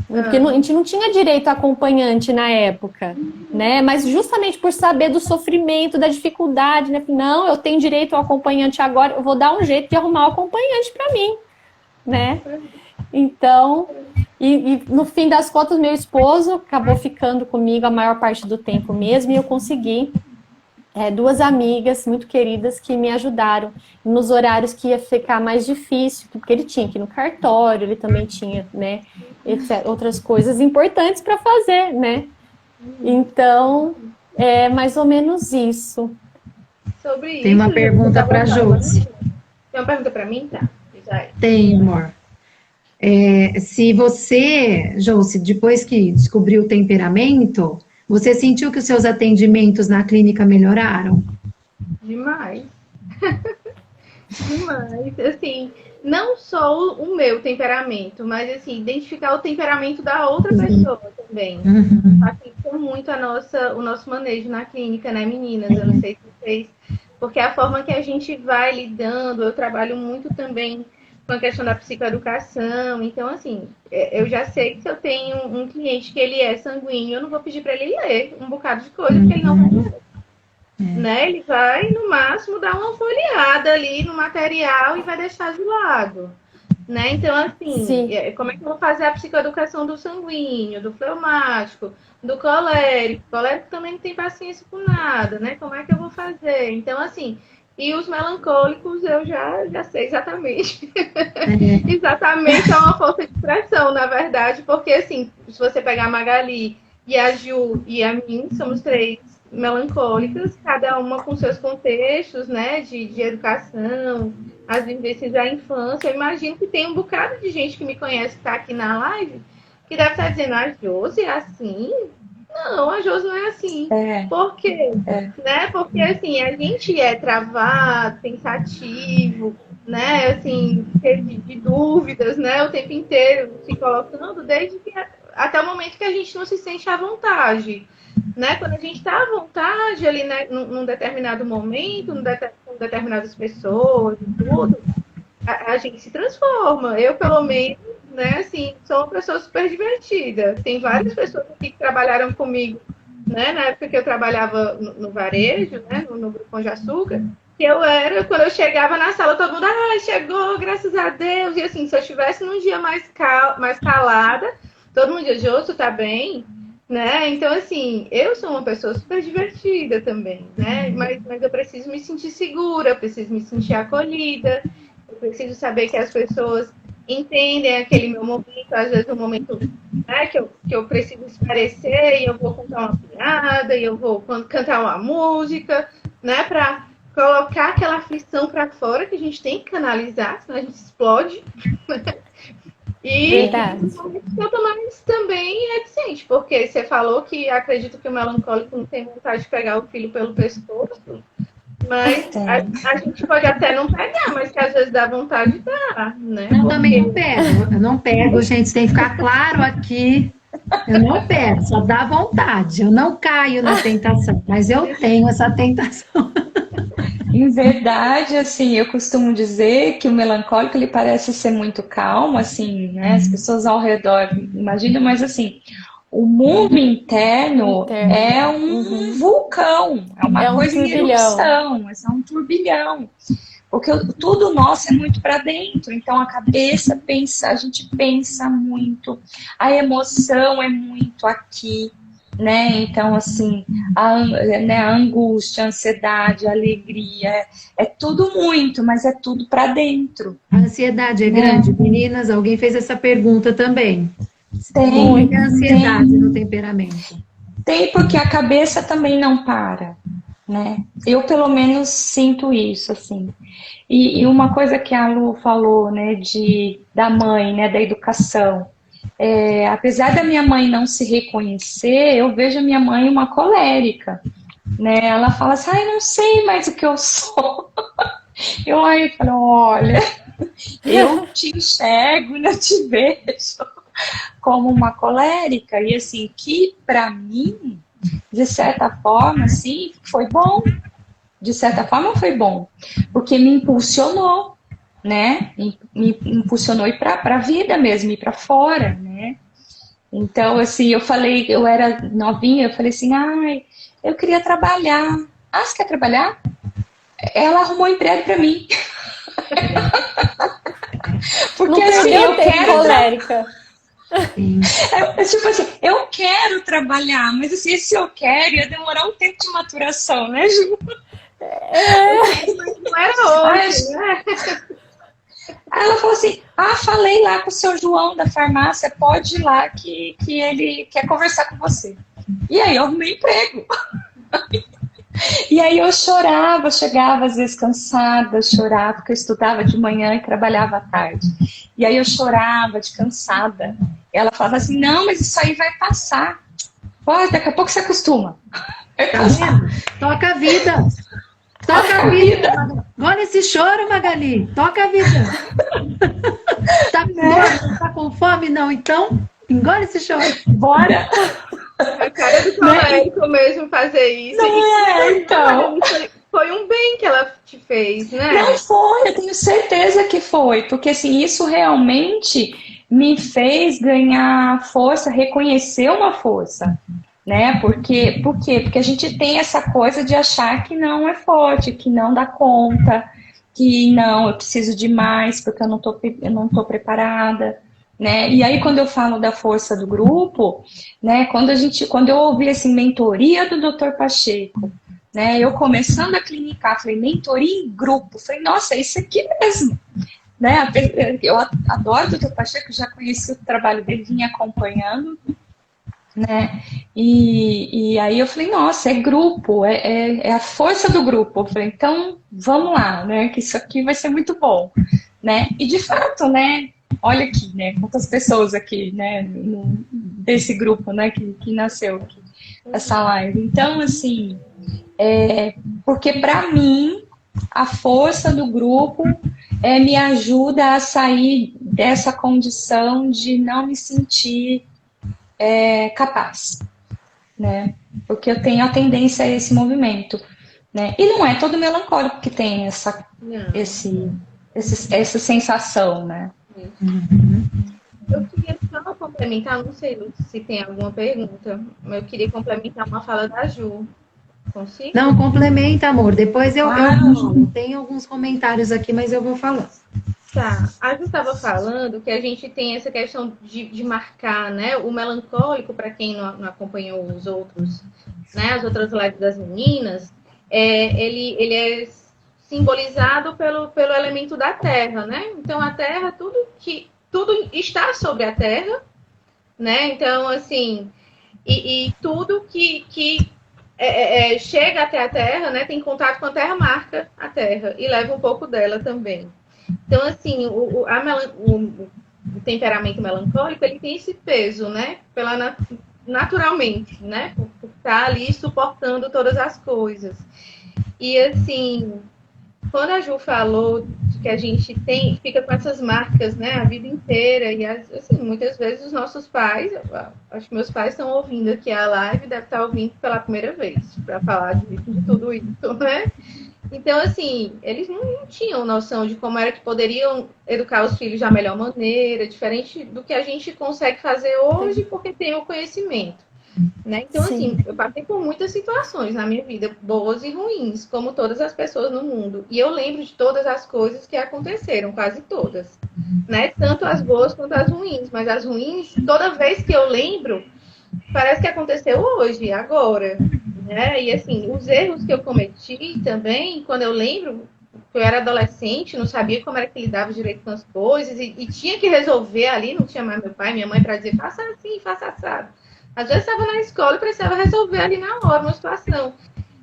Porque a gente não tinha direito a acompanhante na época, né? Mas justamente por saber do sofrimento, da dificuldade, né? Não, eu tenho direito ao acompanhante agora, eu vou dar um jeito de arrumar um acompanhante para mim. Né? Então, e no fim das contas, meu esposo acabou ficando comigo a maior parte do tempo mesmo, e eu consegui 2 amigas muito queridas que me ajudaram nos horários que ia ficar mais difícil, porque ele tinha que ir no cartório, ele também tinha, né, outras coisas importantes para fazer, né? Então, é mais ou menos isso. Sobre isso, tem uma pergunta para a Josi. Tem uma pergunta para mim? Tá. Tem, amor. Se você, Josi, depois que descobriu o temperamento, você sentiu que os seus atendimentos na clínica melhoraram? Demais. Demais. Assim, não só o meu temperamento, mas assim, identificar o temperamento da outra pessoa também. Facilitou muito o nosso manejo na clínica, né, meninas? Eu não sei se vocês... Porque a forma que a gente vai lidando, eu trabalho muito também com a questão da psicoeducação. Então, assim, eu já sei que se eu tenho um cliente que ele é sanguíneo, eu não vou pedir para ele ler um bocado de coisa que ele não vai ler. né? Ele vai, no máximo, dar uma folheada ali no material e vai deixar de lado. Né? Então, assim, como é que eu vou fazer a psicoeducação do sanguíneo, do fleumático, do colérico? O colérico também não tem paciência com nada, né? Como é que eu vou fazer? Então, assim, e os melancólicos eu já sei exatamente. Exatamente, é uma força de expressão, na verdade, porque, assim, se você pegar a Magali e a Ju e a mim, somos 3 melancólicas, cada uma com seus contextos, né, de educação, as vivências da infância. Eu imagino que tem um bocado de gente que me conhece que está aqui na live, que deve estar dizendo, a Josi é assim? Não, a Josi não é assim. Por quê? Né? Porque, assim, a gente é travado, pensativo, né, assim, cheio de dúvidas, né, o tempo inteiro se colocando, desde que até o momento que a gente não se sente à vontade. Né? Quando a gente está à vontade ali, né, num determinado momento, com determinadas pessoas e tudo, a gente se transforma. Eu, pelo menos, né, assim, sou uma pessoa super divertida. Tem várias pessoas aqui que trabalharam comigo, né, na época que eu trabalhava no varejo, né, no Grupo Pão de Açúcar, que quando eu chegava na sala, todo mundo, chegou, graças a Deus. E assim, se eu estivesse num dia mais calada, todo mundo dizia, Jô, tu tá bem? Né? Então, assim, eu sou uma pessoa super divertida também, né? Mas eu preciso me sentir segura, eu preciso me sentir acolhida, eu preciso saber que as pessoas entendem aquele meu momento, às vezes um momento, né, que eu preciso esclarecer, e eu vou contar uma piada, e eu vou cantar uma música, né, para colocar aquela aflição para fora que a gente tem que canalizar, senão a gente explode. E eu tô mais também reticente, porque você falou que acredita que o melancólico não tem vontade de pegar o filho pelo pescoço, mas a gente pode até não pegar, mas que às vezes dá vontade de dar, né? Eu também não pego, eu não pego, gente, tem que ficar claro aqui, eu não pego, só dá vontade, eu não caio na tentação, mas eu tenho essa tentação. Em verdade, assim, eu costumo dizer que o melancólico, ele parece ser muito calmo, assim, né? As pessoas ao redor imaginam, mas assim, o mundo interno é um vulcão, é uma coisa em erupção, é um turbilhão. Porque tudo nosso é muito para dentro, então a cabeça pensa, a gente pensa muito, a emoção é muito aqui. Né? Então, assim, a angústia, a ansiedade, a alegria, é tudo muito, mas é tudo para dentro. A ansiedade é grande? Meninas, alguém fez essa pergunta também. Tem. Muita ansiedade no temperamento. Tem, porque a cabeça também não para, né? Eu, pelo menos, sinto isso, assim. E uma coisa que a Lu falou, né, da mãe, né, da educação. Apesar da minha mãe não se reconhecer, eu vejo a minha mãe uma colérica, né? Ela fala assim, eu não sei mais o que eu sou. Eu aí falo, olha, eu te enxergo, eu te vejo como uma colérica. E assim, que para mim, de certa forma, assim, foi bom. De certa forma foi bom, porque me impulsionou. Né? Me impulsionou ir para a vida mesmo, ir para fora, né? Então, assim, eu era novinha, eu falei assim, eu queria trabalhar. Você quer trabalhar? Ela arrumou um emprego para mim. Porque não assim, eu quero colérica. Tipo assim, eu quero trabalhar, mas assim, esse eu quero ia demorar um tempo de maturação, né, Ju? Não era hoje, né? Aí ela falou assim, falei lá com o seu João da farmácia, pode ir lá que ele quer conversar com você. E aí eu arrumei emprego. E aí eu chorava, chegava às vezes cansada, chorava, porque eu estudava de manhã e trabalhava à tarde. E aí eu chorava de cansada. E ela falava assim, não, mas isso aí vai passar. Daqui a pouco você acostuma. Tá vendo? Toca a vida. Toca a vida. Olha esse choro, Magali. Toca a vida. Tá com dor? Tá com fome? Não, então engole esse choro. Bora. A cara do colérico mesmo fazer isso. Não então. Foi um bem que ela te fez, né? Não foi, eu tenho certeza que foi. Porque assim, isso realmente me fez ganhar força, reconhecer uma força. né? Por quê? Porque a gente tem essa coisa de achar que não é forte, que não dá conta, que não, eu preciso de mais porque eu não tô preparada, né? E aí quando eu falo da força do grupo, né? Quando eu ouvi assim, mentoria do Dr. Pacheco, né? Eu começando a clinicar, falei, mentoria em grupo, falei, nossa, é isso aqui mesmo, né? Eu adoro o Dr. Pacheco, já conheci o trabalho dele, vim acompanhando, né? E aí eu falei, nossa, é grupo, é a força do grupo. Eu falei, então vamos lá, né? Que isso aqui vai ser muito bom, né? E de fato, né? Olha aqui, né? Quantas pessoas aqui, né? Desse grupo, né? Que nasceu aqui, essa live. Então, assim, porque para mim a força do grupo me ajuda a sair dessa condição de não me sentir capaz, né? Porque eu tenho a tendência a esse movimento, né? E não é todo melancólico que tem essa sensação, né? Eu queria só complementar, não sei se tem alguma pergunta, mas eu queria complementar uma fala da Ju. Consigo? Não, complementa, amor. Depois eu Claro. tenho alguns comentários aqui, mas eu vou falando. Tá, a Ju estava falando que a gente tem essa questão de marcar, né? O melancólico, para quem não acompanhou os outros, né? As outras lives das meninas, ele é simbolizado pelo elemento da terra, né? Então a terra, tudo está sobre a terra, né? Então, assim, e tudo que chega até a terra, né? Tem contato com a terra, marca a terra e leva um pouco dela também. Então, assim, o temperamento melancólico, ele tem esse peso, né? Naturalmente, né? Por estar ali suportando todas as coisas. E, assim, quando a Ju falou que a gente fica com essas marcas, né? A vida inteira. E, assim, muitas vezes os nossos pais, acho que meus pais estão ouvindo aqui a live, devem estar ouvindo pela primeira vez, para falar de tudo isso, né? Então, assim, eles não tinham noção de como era que poderiam educar os filhos da melhor maneira, diferente do que a gente consegue fazer hoje, porque tem o conhecimento, né? Então, assim, eu passei por muitas situações na minha vida, boas e ruins, como todas as pessoas no mundo. E eu lembro de todas as coisas que aconteceram, quase todas, né? Tanto as boas quanto as ruins. Mas as ruins, toda vez que eu lembro, parece que aconteceu hoje, agora. Né? E assim, os erros que eu cometi também, quando eu lembro, eu era adolescente, não sabia como era que lidava direito com as coisas, e tinha que resolver ali, não tinha mais meu pai, minha mãe para dizer, faça assim, faça assado. Às vezes estava na escola e precisava resolver ali na hora uma situação.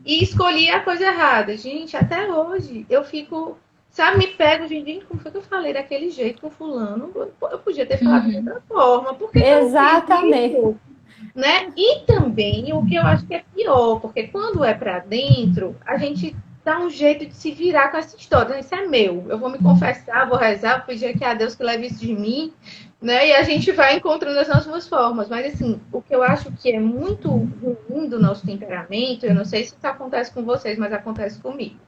E escolhia a coisa errada. Gente, até hoje eu fico, sabe, me pego, gente, como foi que eu falei daquele jeito com fulano? Eu podia ter falado de outra forma. Por que Exatamente. Eu não fiz isso? Né? E também o que eu acho que é pior, porque quando é para dentro, a gente dá um jeito de se virar com essa história. Isso é meu, eu vou me confessar, vou rezar, vou pedir aqui a Deus que leve isso de mim, né? E a gente vai encontrando as nossas formas. Mas assim, o que eu acho que é muito ruim do nosso temperamento, eu não sei se isso acontece com vocês, mas acontece comigo.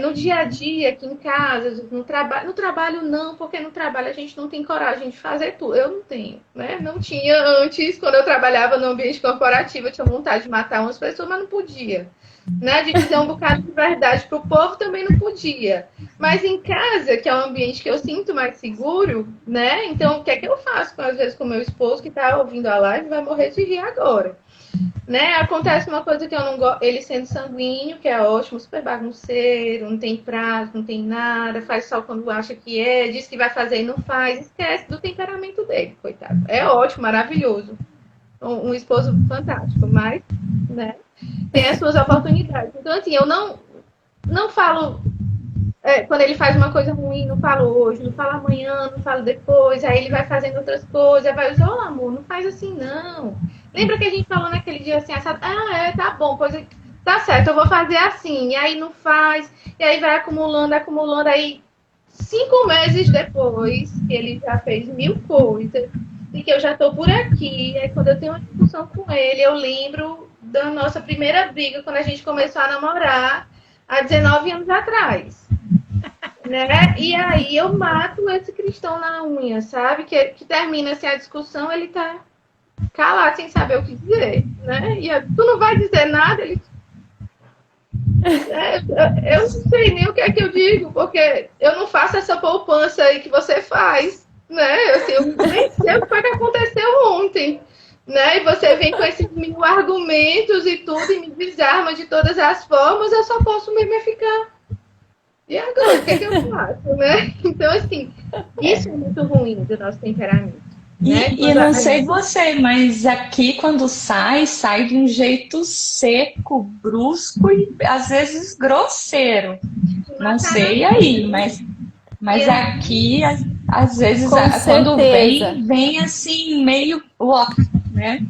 No dia a dia, aqui em casa, no trabalho não, porque no trabalho a gente não tem coragem de fazer tudo. Eu não tenho, né? Não tinha antes, quando eu trabalhava no ambiente corporativo, eu tinha vontade de matar umas pessoas, mas não podia. Né? De dizer um bocado de verdade para o povo também não podia. Mas em casa, que é um ambiente que eu sinto mais seguro, né? Então, o que é que eu faço, às vezes, com meu esposo, que está ouvindo a live, vai morrer de rir agora. Né? Acontece uma coisa que eu não gosto, ele sendo sanguíneo, que é ótimo, super bagunceiro, não tem prazo, não tem nada, faz só quando acha que diz que vai fazer e não faz, esquece do temperamento dele, coitado. É ótimo, maravilhoso, um esposo fantástico, mas, né, tem as suas oportunidades. Então, assim, eu não falo, quando ele faz uma coisa ruim, não falo hoje, não falo amanhã, não falo depois, aí ele vai fazendo outras coisas, vai dizer, amor, não faz assim, não. Lembra que a gente falou naquele dia assim, tá bom, pois tá certo, eu vou fazer assim, e aí não faz, e aí vai acumulando, aí 5 meses depois, que ele já fez 1000 coisas, e que eu já tô por aqui, e aí quando eu tenho uma discussão com ele, eu lembro da nossa primeira briga, quando a gente começou a namorar, há 19 anos atrás. Né? E aí eu mato esse cristão na unha, sabe? Que termina assim a discussão, ele tá calado, sem saber o que dizer, né? E tu não vai dizer nada, ele... eu não sei nem o que é que eu digo, porque eu não faço essa poupança aí que você faz, né? Assim, eu nem sei o que foi que aconteceu ontem, né? E você vem com esses mil argumentos e tudo, e me desarma de todas as formas, eu só posso mesmo ficar. E agora, o que é que eu faço, né? Então, assim, isso é muito ruim do nosso temperamento. Né? E não sei você, mas aqui quando sai de um jeito seco, brusco e às vezes grosseiro. Não sei aí, mas aqui às vezes quando vem assim meio né?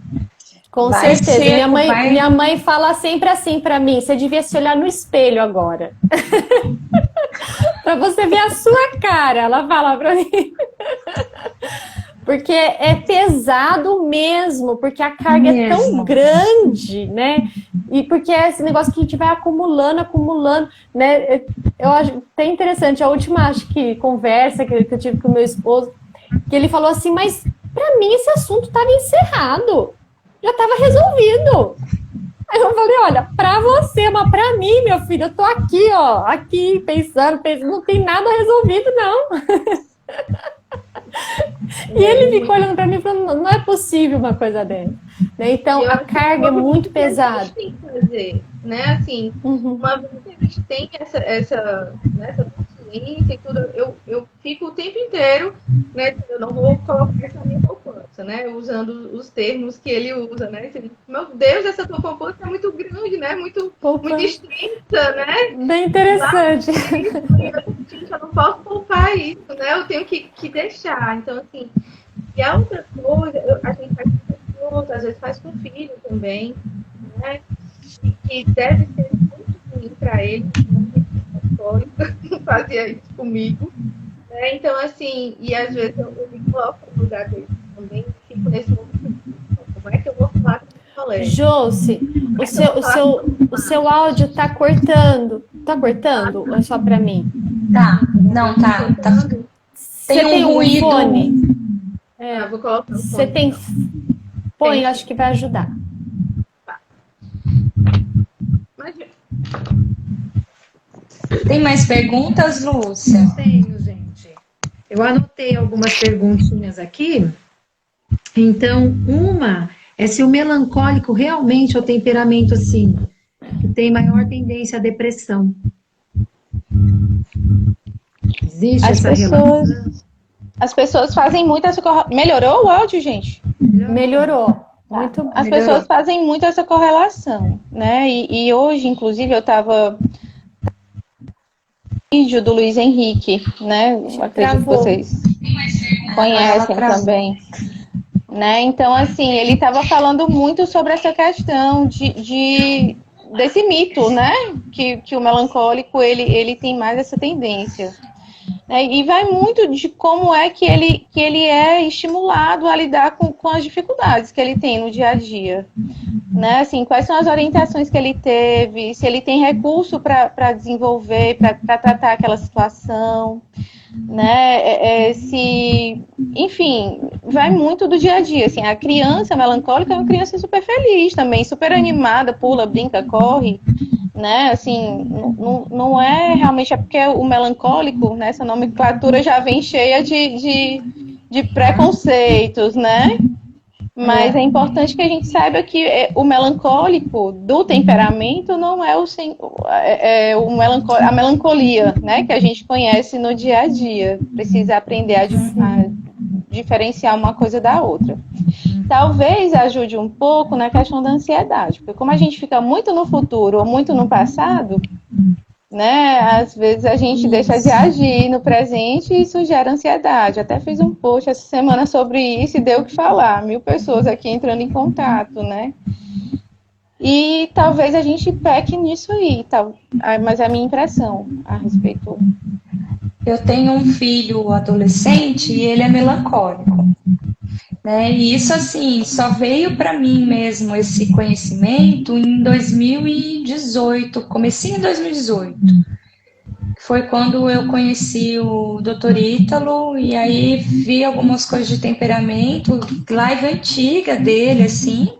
Com certeza. Minha mãe fala sempre assim pra mim: você devia se olhar no espelho agora. Pra você ver a sua cara, ela fala pra mim. Porque é pesado mesmo, porque a carga é tão grande, né? E porque é esse negócio que a gente vai acumulando, né? Eu acho até interessante, a última, acho que, conversa que eu tive com o meu esposo, que ele falou assim, mas pra mim esse assunto estava encerrado, já estava resolvido. Aí eu falei, olha, pra você, mas pra mim, meu filho, eu tô aqui, ó, pensando, não tem nada resolvido, não. E ele ficou olhando para mim e falando, não é possível uma coisa dessa. Né? Então, a carga é muito pesada. A gente tem que fazer, né? Assim, uma vez que a gente tem essa consciência e tudo, eu fico o tempo inteiro, né? Eu não vou colocar essa minha poupança, né? Usando os termos que ele usa, né? Meu Deus, essa tua poupança é muito grande, né? Muito extensa, né? Bem interessante. Eu não posso poupar isso, né? Eu tenho que deixar. Então, assim, e a outra coisa, a gente faz com outros, às vezes faz com o filho também, né? Que deve ser muito ruim para ele, não fazia isso comigo. Né? Então, assim, e às vezes eu me coloco no lugar dele também, fico nesse momento, como é que eu vou falar com o colega? Josi, o seu áudio tá cortando. Tá cortando? Ou é só para mim? Tá, não, tá. Tem um ruído. Fone? Eu vou colocar um fone. Você tem... Põe, acho que vai ajudar. Tem mais perguntas, Lúcia? Tenho, gente. Eu anotei algumas perguntinhas aqui. Então, uma é se o melancólico realmente é o temperamento, assim, que tem maior tendência à depressão. Existe essa relação? As pessoas fazem muito essa correlação. Melhorou o áudio, gente? Melhorou. Muito As pessoas fazem muito essa correlação, né? E hoje, inclusive, eu estava vídeo do Luiz Henrique, né? Eu acredito que vocês conhecem também. Né? Então, assim, ele estava falando muito sobre essa questão desse mito, né? Que o melancólico, ele tem mais essa tendência. E vai muito de como é que ele é estimulado a lidar com as dificuldades que ele tem no dia a dia. Né? Assim, quais são as orientações que ele teve, se ele tem recurso para desenvolver, para tratar aquela situação, né? Enfim, vai muito do dia a dia. Assim, a criança melancólica é uma criança super feliz também, super animada, pula, brinca, corre. Né, assim, não é realmente, é porque o melancólico, né, essa nomenclatura já vem cheia de preconceitos, né, mas é importante que a gente saiba que o melancólico do temperamento não é a melancolia, né, que a gente conhece no dia a dia, precisa aprender a diferenciar uma coisa da outra. Talvez ajude um pouco na questão da ansiedade, porque como a gente fica muito no futuro ou muito no passado, né, às vezes a gente deixa de agir no presente e isso gera ansiedade. Até fiz um post essa semana sobre isso e deu o que falar, 1000 pessoas aqui entrando em contato, né? E talvez a gente peque nisso aí, mas é a minha impressão a respeito. Eu tenho um filho adolescente e ele é melancólico. Né? E isso, assim, só veio para mim mesmo esse conhecimento em 2018, comecinho em 2018. foi quando eu conheci o Dr. Ítalo, e aí vi algumas coisas de temperamento, live antiga dele, assim,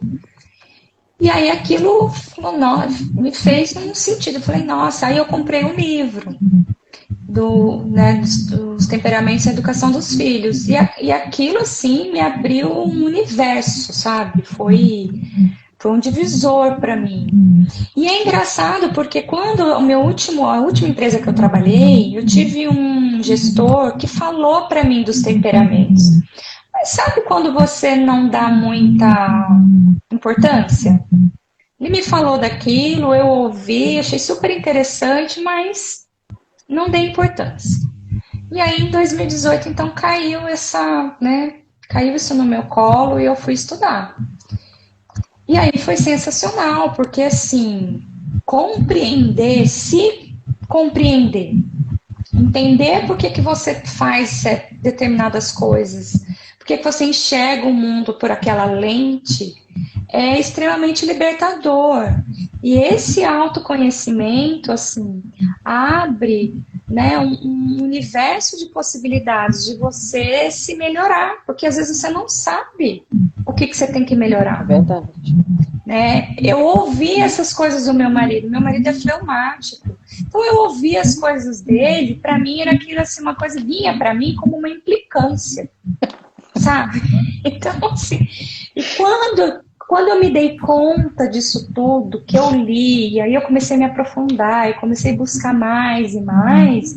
e aí aquilo me fez um sentido. Eu falei, nossa, aí eu comprei um livro dos temperamentos e educação dos filhos, e aquilo, assim, me abriu um universo, sabe? Foi um divisor para mim. E é engraçado porque quando a última empresa que eu trabalhei, eu tive um gestor que falou para mim dos temperamentos. Mas sabe quando você não dá muita importância? Ele me falou daquilo, eu ouvi, achei super interessante, mas não dei importância. E aí em 2018, então, caiu isso no meu colo e eu fui estudar. E aí foi sensacional, porque assim, se compreender, entender por que você faz determinadas coisas, por que você enxerga o mundo por aquela lente, é extremamente libertador. E esse autoconhecimento, assim, abre, né, um universo de possibilidades de você se melhorar, porque às vezes você não sabe o que você tem que melhorar. Verdade. Né? Eu ouvi essas coisas do meu marido é fleumático, então eu ouvi as coisas dele, para mim era aquilo assim, uma coisa vinha para mim como uma implicância, sabe? Então assim, e quando eu me dei conta disso tudo, que eu li, e aí eu comecei a me aprofundar, e comecei a buscar mais e mais,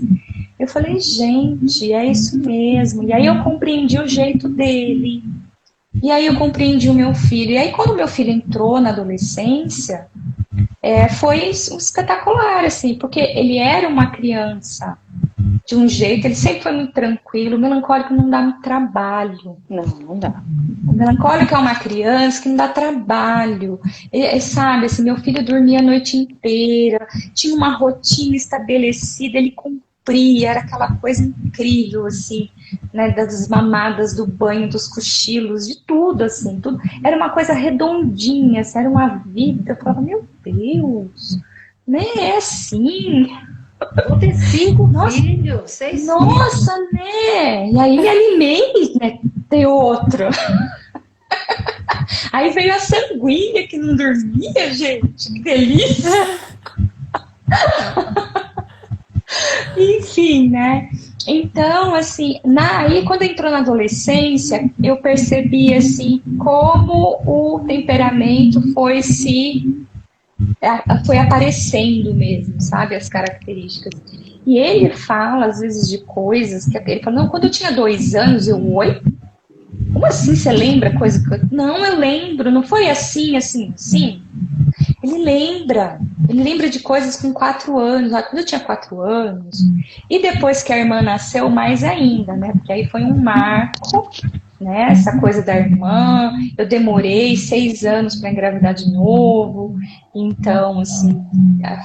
eu falei, gente, é isso mesmo. E aí eu compreendi o jeito dele, e aí eu compreendi o meu filho. E aí quando o meu filho entrou na adolescência, foi espetacular, assim, porque ele era uma criança de um jeito, ele sempre foi muito tranquilo. O melancólico não dá muito trabalho. Não dá. O melancólico é uma criança que não dá trabalho. Sabe, assim, meu filho dormia a noite inteira, tinha uma rotina estabelecida, ele cumpria, era aquela coisa incrível, assim, né, das mamadas, do banho, dos cochilos, de tudo, assim, tudo. Era uma coisa redondinha, assim, era uma vida. Eu falava, meu Deus, né, é assim. Vou ter 5 filhos, 6 Nossa, filhos. né? E aí me animei, né? Ter outro. Aí veio a sanguínea que não dormia, gente. Que delícia. Enfim, né? Então, assim, aí quando entrou na adolescência, eu percebi, assim, como o temperamento foi aparecendo mesmo, sabe, as características. E ele fala, às vezes, de coisas que ele fala, não, quando eu tinha 2 anos, oi? Como assim você lembra coisa que eu... Não, eu lembro, não foi assim. Ele lembra de coisas com 4 anos, quando eu tinha 4 anos, e depois que a irmã nasceu, mais ainda, né, porque aí foi um marco, né, essa coisa da irmã. Eu demorei 6 anos para engravidar de novo, então, assim,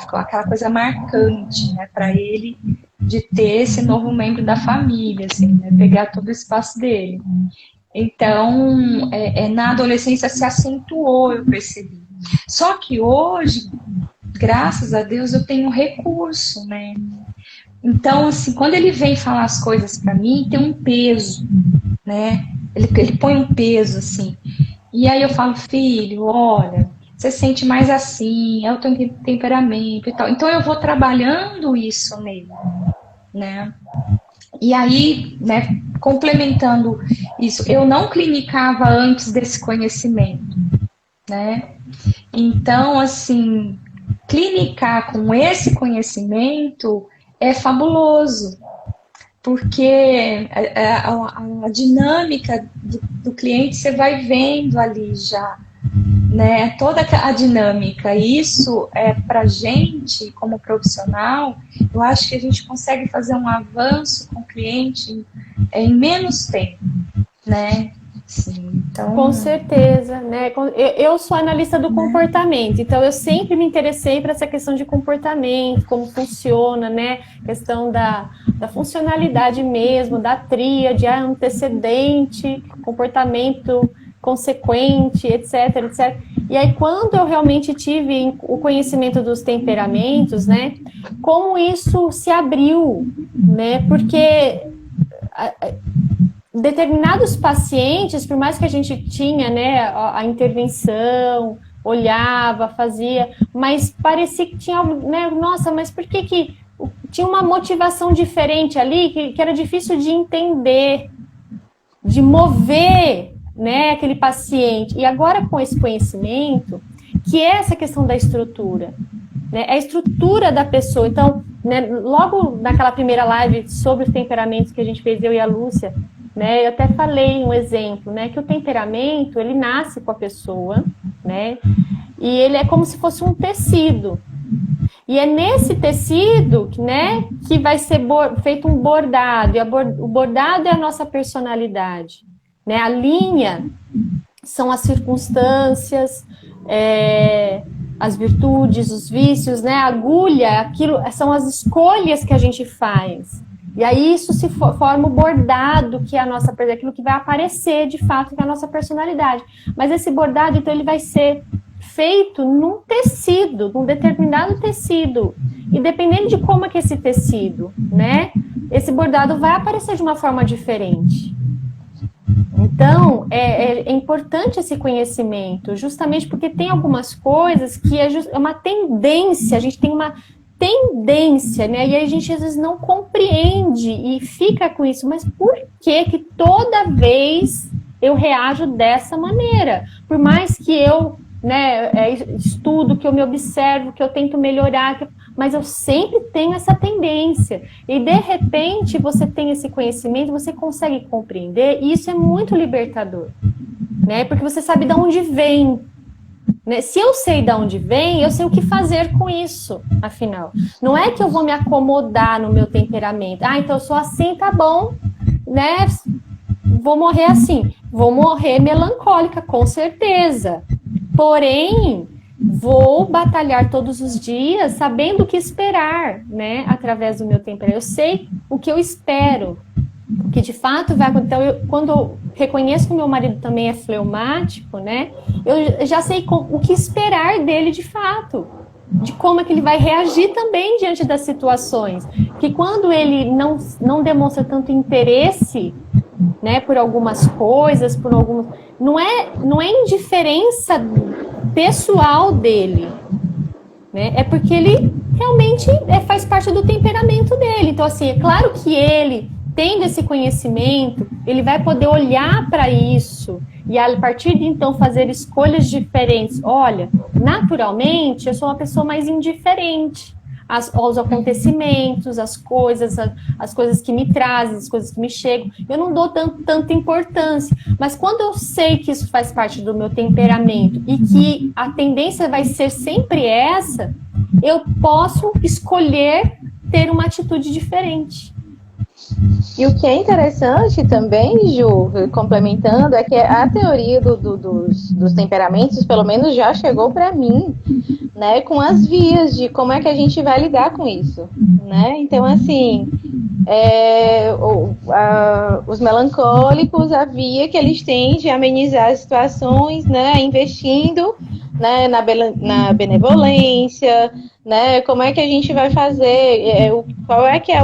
ficou aquela coisa marcante, né, para ele, de ter esse novo membro da família, assim, né, pegar todo o espaço dele. Então, na adolescência se acentuou, eu percebi. Só que hoje, graças a Deus, eu tenho um recurso, né? Então, assim, quando ele vem falar as coisas para mim, tem um peso, né? Ele põe um peso, assim. E aí eu falo, filho, olha, você sente mais assim, é o teu temperamento e tal. Então eu vou trabalhando isso nele, né? E aí, né, complementando isso, eu não clinicava antes desse conhecimento, né? Então, assim, clinicar com esse conhecimento é fabuloso, porque a dinâmica do cliente você vai vendo ali já, né? Toda a dinâmica. Isso pra gente, como profissional, eu acho que a gente consegue fazer um avanço com o cliente em menos tempo, né? Sim, então... Com certeza, né? Eu sou analista do comportamento, então eu sempre me interessei para essa questão de comportamento, como funciona, né? Questão da funcionalidade mesmo, da tríade, antecedente, comportamento consequente, etc, etc. E aí, quando eu realmente tive o conhecimento dos temperamentos, né, como isso se abriu, né, porque determinados pacientes, por mais que a gente tinha, né, a intervenção, olhava, fazia, mas parecia que tinha algo, né, nossa, mas por que tinha uma motivação diferente ali, que era difícil de entender, de mover, né, aquele paciente. E agora com esse conhecimento, que é essa questão da estrutura, né, é a estrutura da pessoa. Então, né, logo naquela primeira live sobre os temperamentos que a gente fez, eu e a Lúcia, né, eu até falei um exemplo, né, que o temperamento, ele nasce com a pessoa, né, e ele é como se fosse um tecido. E é nesse tecido, né, que vai ser feito um bordado, e o bordado é a nossa personalidade, né, a linha são as circunstâncias, as virtudes, os vícios, né, a agulha, aquilo são as escolhas que a gente faz. E aí isso se forma o bordado, que é aquilo que vai aparecer de fato, que é a nossa personalidade. Mas esse bordado, então, ele vai ser feito num tecido, num determinado tecido. E dependendo de como é que esse tecido, né, esse bordado vai aparecer de uma forma diferente. Então, é importante esse conhecimento, justamente porque tem algumas coisas que é uma tendência, a gente tem uma tendência, né? E aí a gente às vezes não compreende e fica com isso. Mas por que toda vez eu reajo dessa maneira? Por mais que eu, né, estudo, que eu me observo, que eu tento melhorar, mas eu sempre tenho essa tendência. E de repente você tem esse conhecimento, você consegue compreender, e isso é muito libertador, né? Porque você sabe de onde vem. Né? Se eu sei de onde vem, eu sei o que fazer com isso, afinal. Não é que eu vou me acomodar no meu temperamento. Ah, então eu sou assim, tá bom, né? Vou morrer assim. Vou morrer melancólica, com certeza. Porém, vou batalhar todos os dias sabendo o que esperar, né? Através do meu temperamento. Eu sei o que eu espero. Que de fato vai acontecer. Então, quando eu reconheço que o meu marido também é fleumático, né, eu já sei o que esperar dele de fato, de como é que ele vai reagir também diante das situações. Que quando ele não demonstra tanto interesse, né, por algumas coisas, não é indiferença pessoal dele, né, é porque ele realmente faz parte do temperamento dele. Então, assim, é claro que ele, tendo esse conhecimento, ele vai poder olhar para isso e a partir de então fazer escolhas diferentes. Olha, naturalmente eu sou uma pessoa mais indiferente aos acontecimentos, às coisas que me trazem, as coisas que me chegam. Eu não dou tanta importância, mas quando eu sei que isso faz parte do meu temperamento e que a tendência vai ser sempre essa, eu posso escolher ter uma atitude diferente. E o que é interessante também, Ju, complementando, é que a teoria dos temperamentos, pelo menos já chegou para mim, né, com as vias de como é que a gente vai lidar com isso, né? Então, assim, os melancólicos, a via que eles têm de amenizar as situações, né, investindo, né, na benevolência, né, como é que a gente vai fazer, qual é que é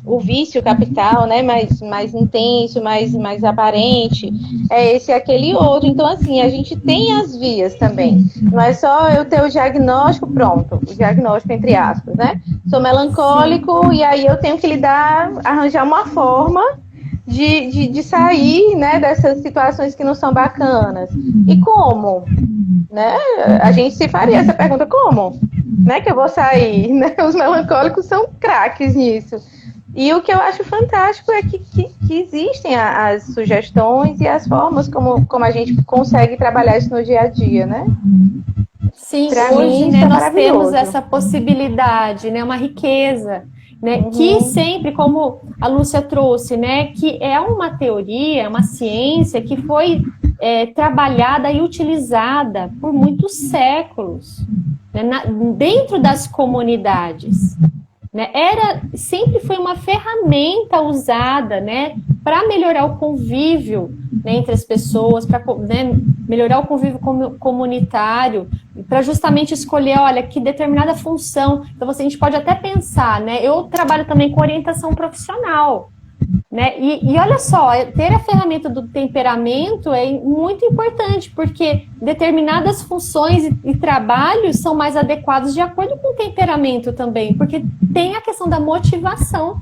o vício capital, né, mais intenso, mais aparente, é esse e aquele outro. Então, assim, a gente tem as vias também. Não é só eu ter o diagnóstico, pronto, o diagnóstico entre aspas, né? Sou melancólico e aí eu tenho que arranjar uma forma de sair, né, dessas situações que não são bacanas. E como? Né? A gente se faria essa pergunta, como? Né, que eu vou sair? Né? Os melancólicos são craques nisso. E o que eu acho fantástico é que existem as sugestões e as formas como a gente consegue trabalhar isso no dia a dia, né? Sim, pra hoje, mim, né, isso é nós temos maravilhoso. essa possibilidade, né, uma riqueza, né, que sempre, como a Lúcia trouxe, né, que é uma teoria, uma ciência que foi trabalhada e utilizada por muitos séculos, né, dentro das comunidades. Né, sempre foi uma ferramenta usada, né, para melhorar o convívio, né, entre as pessoas, para, né, melhorar o convívio comunitário, para justamente escolher, olha, que determinada função. Então, a gente pode até pensar, né? Eu trabalho também com orientação profissional, né? E olha só, ter a ferramenta do temperamento é muito importante, porque determinadas funções e trabalhos são mais adequados de acordo com o temperamento também, porque tem a questão da motivação,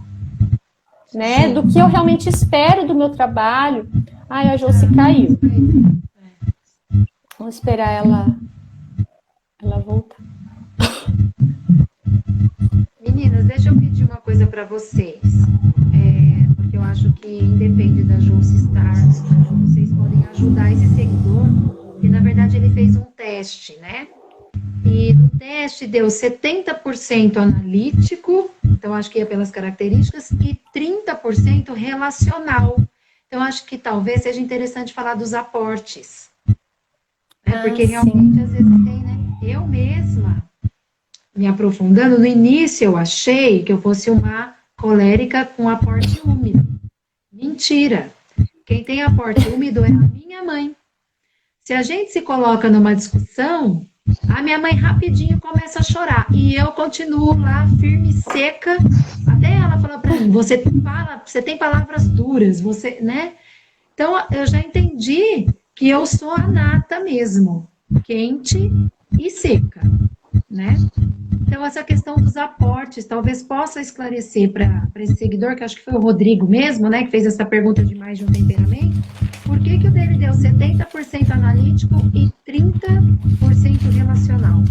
né? Do que eu realmente espero do meu trabalho. Ai, a Josi caiu. Vamos esperar ela voltar. Meninas, deixa eu pedir uma coisa para vocês. Porque eu acho que independe da Josi estar, vocês podem ajudar esse seguidor, porque na verdade ele fez um teste, né? E no teste deu 70% analítico, então acho que é pelas características, e 30% relacional. Então acho que talvez seja interessante falar dos aportes. Né? Porque realmente às vezes tem, né? Eu mesma, me aprofundando, no início eu achei que eu fosse uma colérica com aporte úmido. Mentira! Quem tem aporte úmido é a minha mãe. Se a gente se coloca numa discussão, a minha mãe rapidinho começa a chorar. E eu continuo lá, firme e seca, até ela falar para mim, você tem palavras duras, você, né? Então, eu já entendi que eu sou a nata mesmo, quente e seca, né? Então, essa questão dos aportes, talvez possa esclarecer para esse seguidor, que acho que foi o Rodrigo mesmo, né, que fez essa pergunta de mais de um temperamento, por que o dele deu 70% analítico e 30% relacional?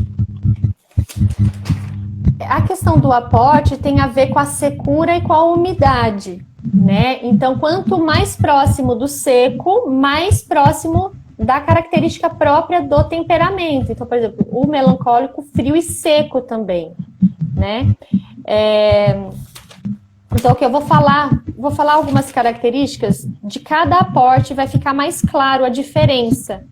A questão do aporte tem a ver com a secura e com a umidade, né? Então, quanto mais próximo do seco, mais próximo da característica própria do temperamento. Então, por exemplo, o melancólico frio e seco também, né? Então, o que eu vou falar algumas características de cada aporte, vai ficar mais claro a diferença.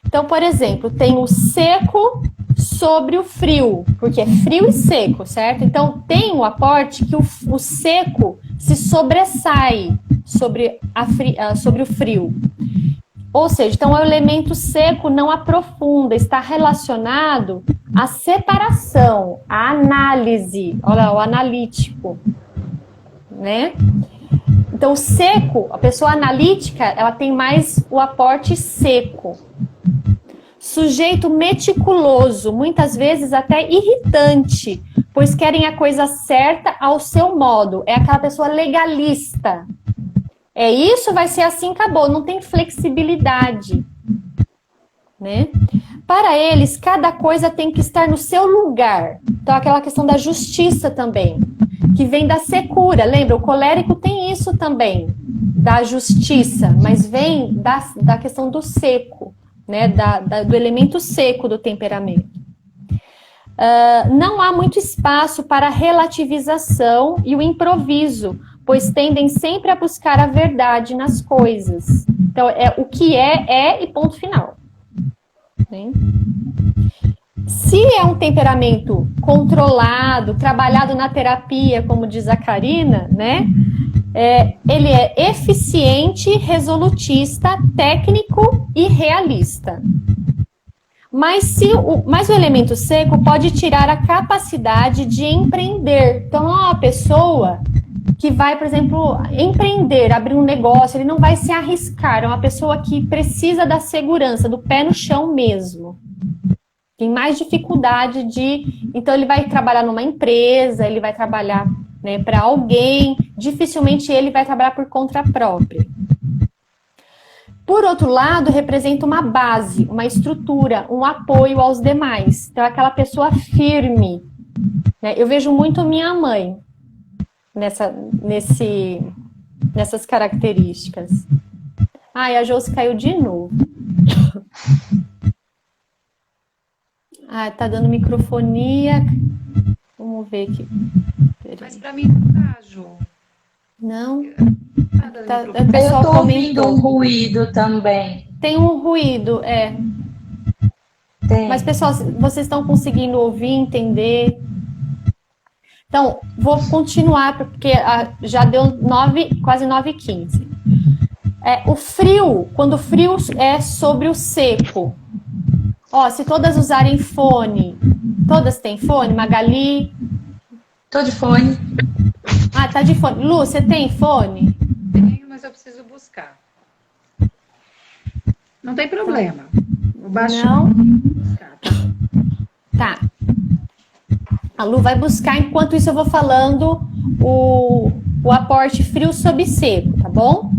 Então, por exemplo, tem o seco sobre o frio, porque é frio e seco, certo? Então, tem o aporte que o seco se sobressai sobre o frio. Ou seja, então o elemento seco não aprofunda, está relacionado à separação, à análise, olha lá, o analítico, né? Então, o seco, a pessoa analítica, ela tem mais o aporte seco. Sujeito meticuloso, muitas vezes até irritante, pois querem a coisa certa ao seu modo. É aquela pessoa legalista. É isso, vai ser assim, acabou. Não tem flexibilidade, né? Para eles, cada coisa tem que estar no seu lugar. Então, aquela questão da justiça também, que vem da secura. Lembra, o colérico tem isso também, da justiça, mas vem da questão do seco, né? Do elemento seco do temperamento. Não há muito espaço para a relativização e o improviso, pois tendem sempre a buscar a verdade nas coisas. Então, o que é e ponto final. Né? Se é um temperamento controlado, trabalhado na terapia, como diz a Karina, né? Ele é eficiente, resolutista, técnico e realista. Mas o elemento seco pode tirar a capacidade de empreender. Então, a pessoa que vai, por exemplo, empreender, abrir um negócio, ele não vai se arriscar. É uma pessoa que precisa da segurança, do pé no chão mesmo. Tem mais dificuldade Então, ele vai trabalhar numa empresa, ele vai trabalhar, né, para alguém. Dificilmente ele vai trabalhar por conta própria. Por outro lado, representa uma base, uma estrutura, um apoio aos demais. Então, é aquela pessoa firme. Né? Eu vejo muito minha mãe nessas características. Ai, a Josi caiu de novo. Tá dando microfonia. Vamos ver aqui. Mas para mim não tá, Ju. Não? Eu tô ouvindo um ruído também. Tem um ruído, Tem. Mas, pessoal, vocês estão conseguindo ouvir, entender? Então, vou continuar, porque já deu quase 9h15. O frio, quando o frio é sobre o seco. Ó, se todas usarem fone, todas têm fone? Magali? Tô de fone. Ah, tá de fone. Lu, você tem fone? Tenho, mas eu preciso buscar. Não tem problema. Vou baixar. Não? Buscar, tá? Tá. A Lu vai buscar, enquanto isso eu vou falando o aporte frio sob seco, tá bom?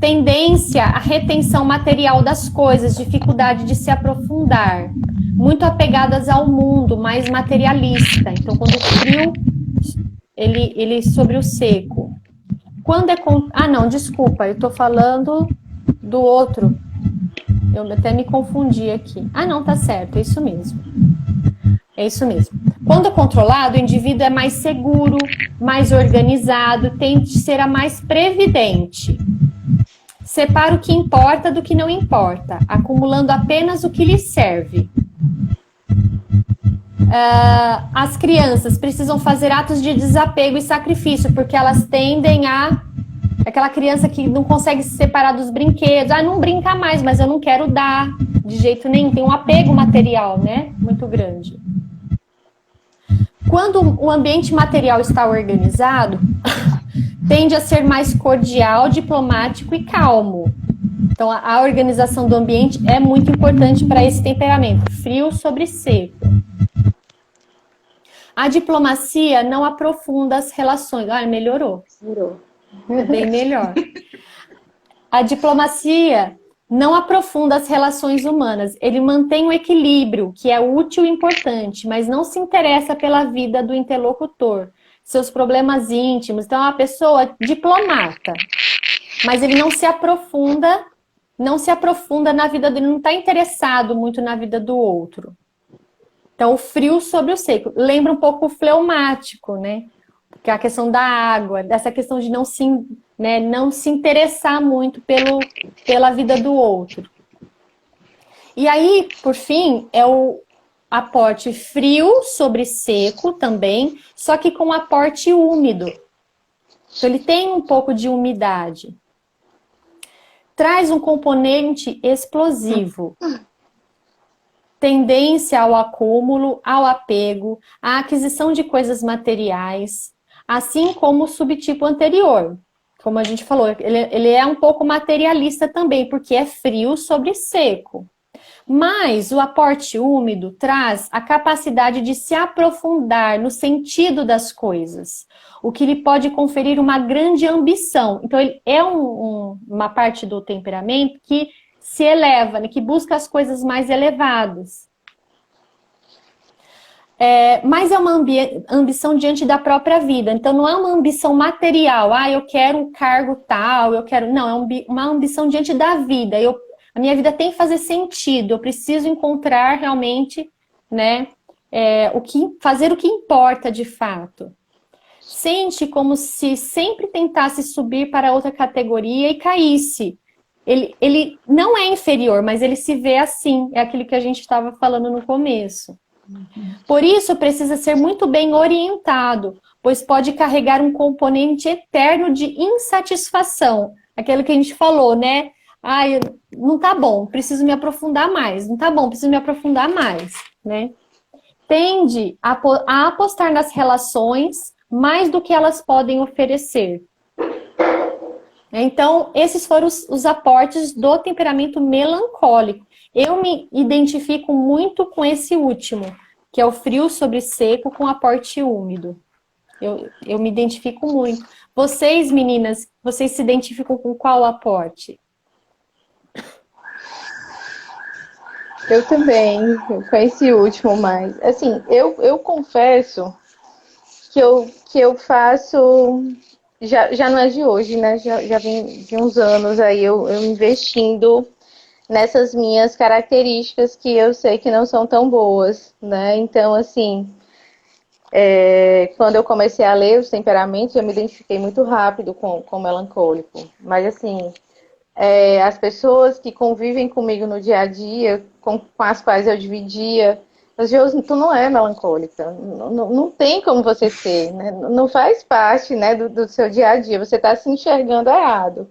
Tendência à retenção material das coisas, dificuldade de se aprofundar, muito apegadas ao mundo, mais materialista. Então, quando o frio, ele sobre o seco. Quando é... Ah, não, desculpa, eu tô falando do outro. Eu até me confundi aqui. Ah, não, tá certo, é isso mesmo. É isso mesmo. Quando é controlado, o indivíduo é mais seguro, mais organizado, tende a ser a mais previdente. Separa o que importa do que não importa, acumulando apenas o que lhe serve. As crianças precisam fazer atos de desapego e sacrifício, porque elas tendem a... Aquela criança que não consegue se separar dos brinquedos. Ah, não brinca mais, mas eu não quero dar de jeito nenhum. Tem um apego material, né? Muito grande. Quando o ambiente material está organizado, tende a ser mais cordial, diplomático e calmo. Então, a organização do ambiente é muito importante para esse temperamento, frio sobre seco. A diplomacia não aprofunda as relações. Ah, melhorou. É bem melhor. A diplomacia não aprofunda as relações humanas. Ele mantém o equilíbrio, que é útil e importante, mas não se interessa pela vida do interlocutor, seus problemas íntimos. Então, é uma pessoa diplomata, mas ele não se aprofunda na vida dele, não está interessado muito na vida do outro. Então, o frio sobre o seco. Lembra um pouco o fleumático, né? Que é a questão da água, dessa questão de não se interessar muito pela vida do outro. E aí, por fim, é o aporte frio sobre seco também, só que com aporte úmido. Então, ele tem um pouco de umidade. Traz um componente explosivo. Tendência ao acúmulo, ao apego, à aquisição de coisas materiais, assim como o subtipo anterior. Como a gente falou, ele é um pouco materialista também, porque é frio sobre seco. Mas o aporte úmido traz a capacidade de se aprofundar no sentido das coisas, o que lhe pode conferir uma grande ambição. Então, ele é uma parte do temperamento que se eleva, né, que busca as coisas mais elevadas. Mas é uma ambição diante da própria vida. Então, não é uma ambição material. Ah, eu quero um cargo tal, eu quero... Não, é uma ambição diante da vida. A minha vida tem que fazer sentido. Eu preciso encontrar realmente, né, fazer o que importa de fato. Sente como se sempre tentasse subir para outra categoria e caísse. Ele não é inferior, mas ele se vê assim. É aquilo que a gente estava falando no começo. Por isso, precisa ser muito bem orientado, pois pode carregar um componente eterno de insatisfação. Aquilo que a gente falou, né? Ah, não tá bom, preciso me aprofundar mais. Não tá bom, preciso me aprofundar mais, né? Tende a apostar nas relações mais do que elas podem oferecer. Então, esses foram os aportes do temperamento melancólico. Eu me identifico muito com esse último, que é o frio sobre seco com aporte úmido. Eu me identifico muito. Vocês, meninas, vocês se identificam com qual aporte? Eu também, com esse último, mas assim, eu confesso que eu faço, já não é de hoje, né? Já vem de uns anos aí eu investindo nessas minhas características que eu sei que não são tão boas, né? Então, assim, quando eu comecei a ler os temperamentos, eu me identifiquei muito rápido com o melancólico. Mas, assim, as pessoas que convivem comigo no dia a dia, com as quais eu dividia, eu digo, tu não é melancólica, não tem como você ser, né? Não faz parte, né, do seu dia a dia, você está se enxergando errado.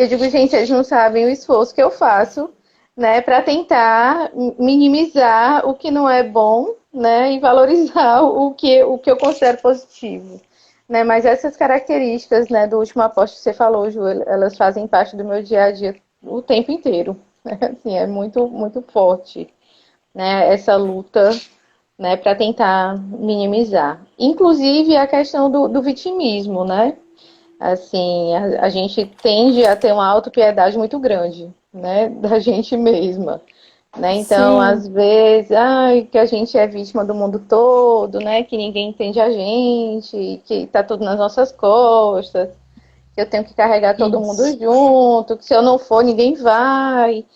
Eu digo, gente, eles não sabem o esforço que eu faço, né, para tentar minimizar o que não é bom, né, e valorizar o que eu considero positivo. Né, mas essas características, né, do último apóstolo que você falou, Ju, elas fazem parte do meu dia a dia o tempo inteiro. Assim, é muito, muito forte, né, essa luta, né, para tentar minimizar. Inclusive a questão do vitimismo, né? Assim, a gente tende a ter uma autopiedade muito grande, né, da gente mesma. Né? Então, Sim. às vezes, ai, que a gente é vítima do mundo todo, né? Que ninguém entende a gente, que tá tudo nas nossas costas, que eu tenho que carregar todo mundo Isso. junto, que se eu não for, ninguém vai.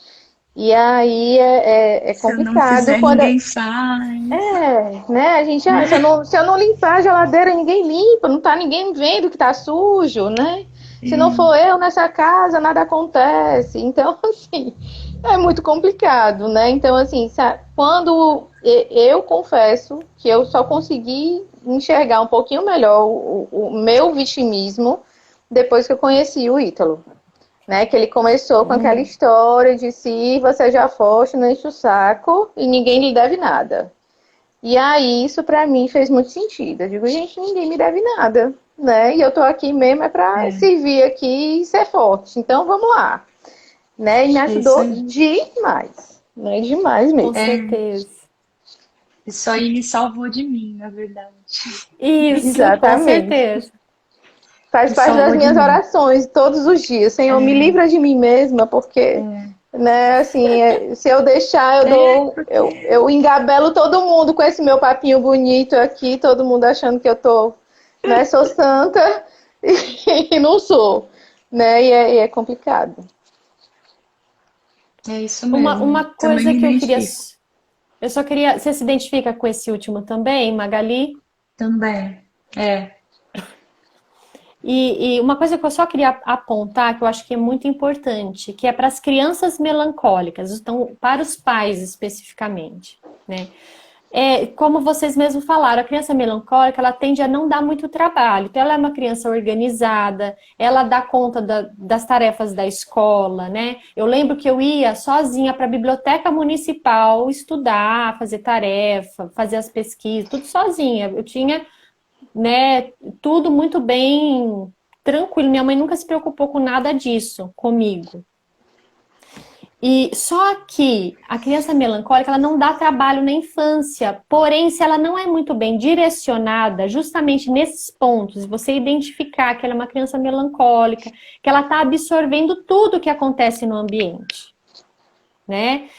E aí é Se eu não complicado fizer, quando. ninguém faz. Né? A gente, Né? se eu não limpar a geladeira, ninguém limpa, não tá ninguém vendo que tá sujo, né? Se não for eu nessa casa, nada acontece. Então, assim, é muito complicado, né? Então, assim, quando eu confesso que eu só consegui enxergar um pouquinho melhor o meu vitimismo depois que eu conheci o Ítalo. Né, que ele começou com aquela história de se você já foste, não enche o saco e ninguém lhe deve nada. E aí, isso pra mim fez muito sentido. Eu digo, gente, ninguém me deve nada, né? E eu tô aqui mesmo é pra servir aqui e ser forte. Então, vamos lá. Né? E me É isso ajudou aí. demais. Né? Demais Com mesmo. certeza. Isso aí me salvou de mim, na verdade. Isso, com Exatamente. certeza. Faz Me parte das salvou de minhas mim. orações todos os dias. Senhor, me livra de mim mesma, porque, né, assim, se eu deixar, eu engabelo todo mundo com esse meu papinho bonito aqui, todo mundo achando que eu tô, né, sou santa e não sou, né, e é complicado. É isso Uma mesmo. Também coisa me que eu queria. identifico. Eu só queria. Você se identifica com esse último também, Magali? Também. É. E uma coisa que eu só queria apontar, que eu acho que é muito importante, que é para as crianças melancólicas, então para os pais especificamente, né? Como vocês mesmos falaram, a criança melancólica, ela tende a não dar muito trabalho. Então, ela é uma criança organizada, ela dá conta das tarefas da escola, né? Eu lembro que eu ia sozinha para a biblioteca municipal estudar, fazer tarefa, fazer as pesquisas, tudo sozinha. Eu tinha, né, tudo muito bem tranquilo. Minha mãe nunca se preocupou com nada disso comigo. E só que a criança melancólica, ela não dá trabalho na infância, porém, se ela não é muito bem direcionada, justamente nesses pontos, você identificar que ela é uma criança melancólica, que ela está absorvendo tudo que acontece no ambiente, né?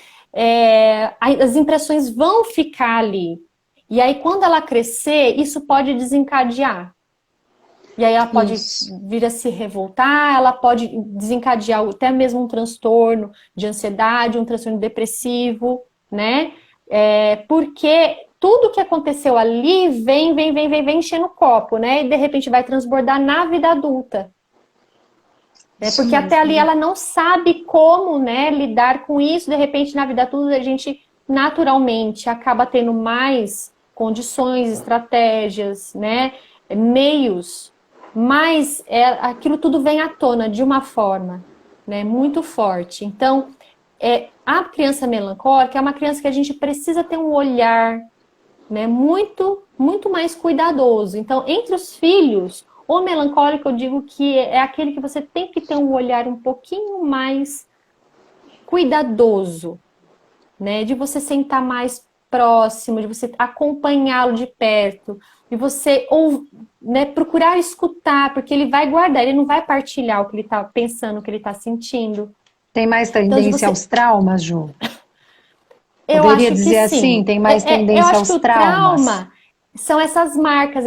As impressões vão ficar ali. E aí, quando ela crescer, isso pode desencadear. E aí ela pode vir a se revoltar, ela pode desencadear até mesmo um transtorno de ansiedade, um transtorno depressivo, né? Porque tudo que aconteceu ali vem enchendo o copo, né? E de repente vai transbordar na vida adulta. Porque até ali ela não sabe como, né, lidar com isso. De repente, na vida adulta, a gente naturalmente acaba tendo mais condições, estratégias, né? Meios. Mas aquilo tudo vem à tona de uma forma, né, muito forte. Então, a criança melancólica é uma criança que a gente precisa ter um olhar, né, muito, muito mais cuidadoso. Então, entre os filhos, o melancólico, eu digo que é aquele que você tem que ter um olhar um pouquinho mais cuidadoso, né, de você sentar mais próximo, de você acompanhá-lo de perto, de você né, procurar escutar, porque ele vai guardar, ele não vai partilhar o que ele está pensando, o que ele está sentindo. Tem mais Então, tendência aos traumas, Ju? Eu Poderia acho que dizer sim. assim, tem mais Eu tendência acho que aos o traumas? trauma são essas marcas,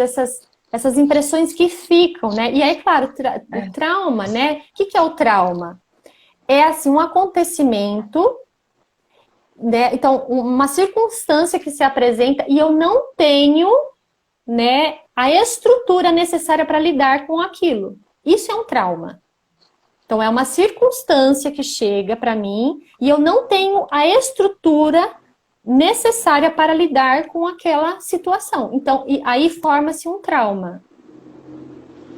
essas impressões que ficam, né? E aí, claro, o trauma, né? O que é o trauma? É assim, um acontecimento, né? Então, uma circunstância que se apresenta e eu não tenho, né, a estrutura necessária para lidar com aquilo. Isso é um trauma. Então, é uma circunstância que chega para mim e eu não tenho a estrutura necessária para lidar com aquela situação. Então, aí forma-se um trauma.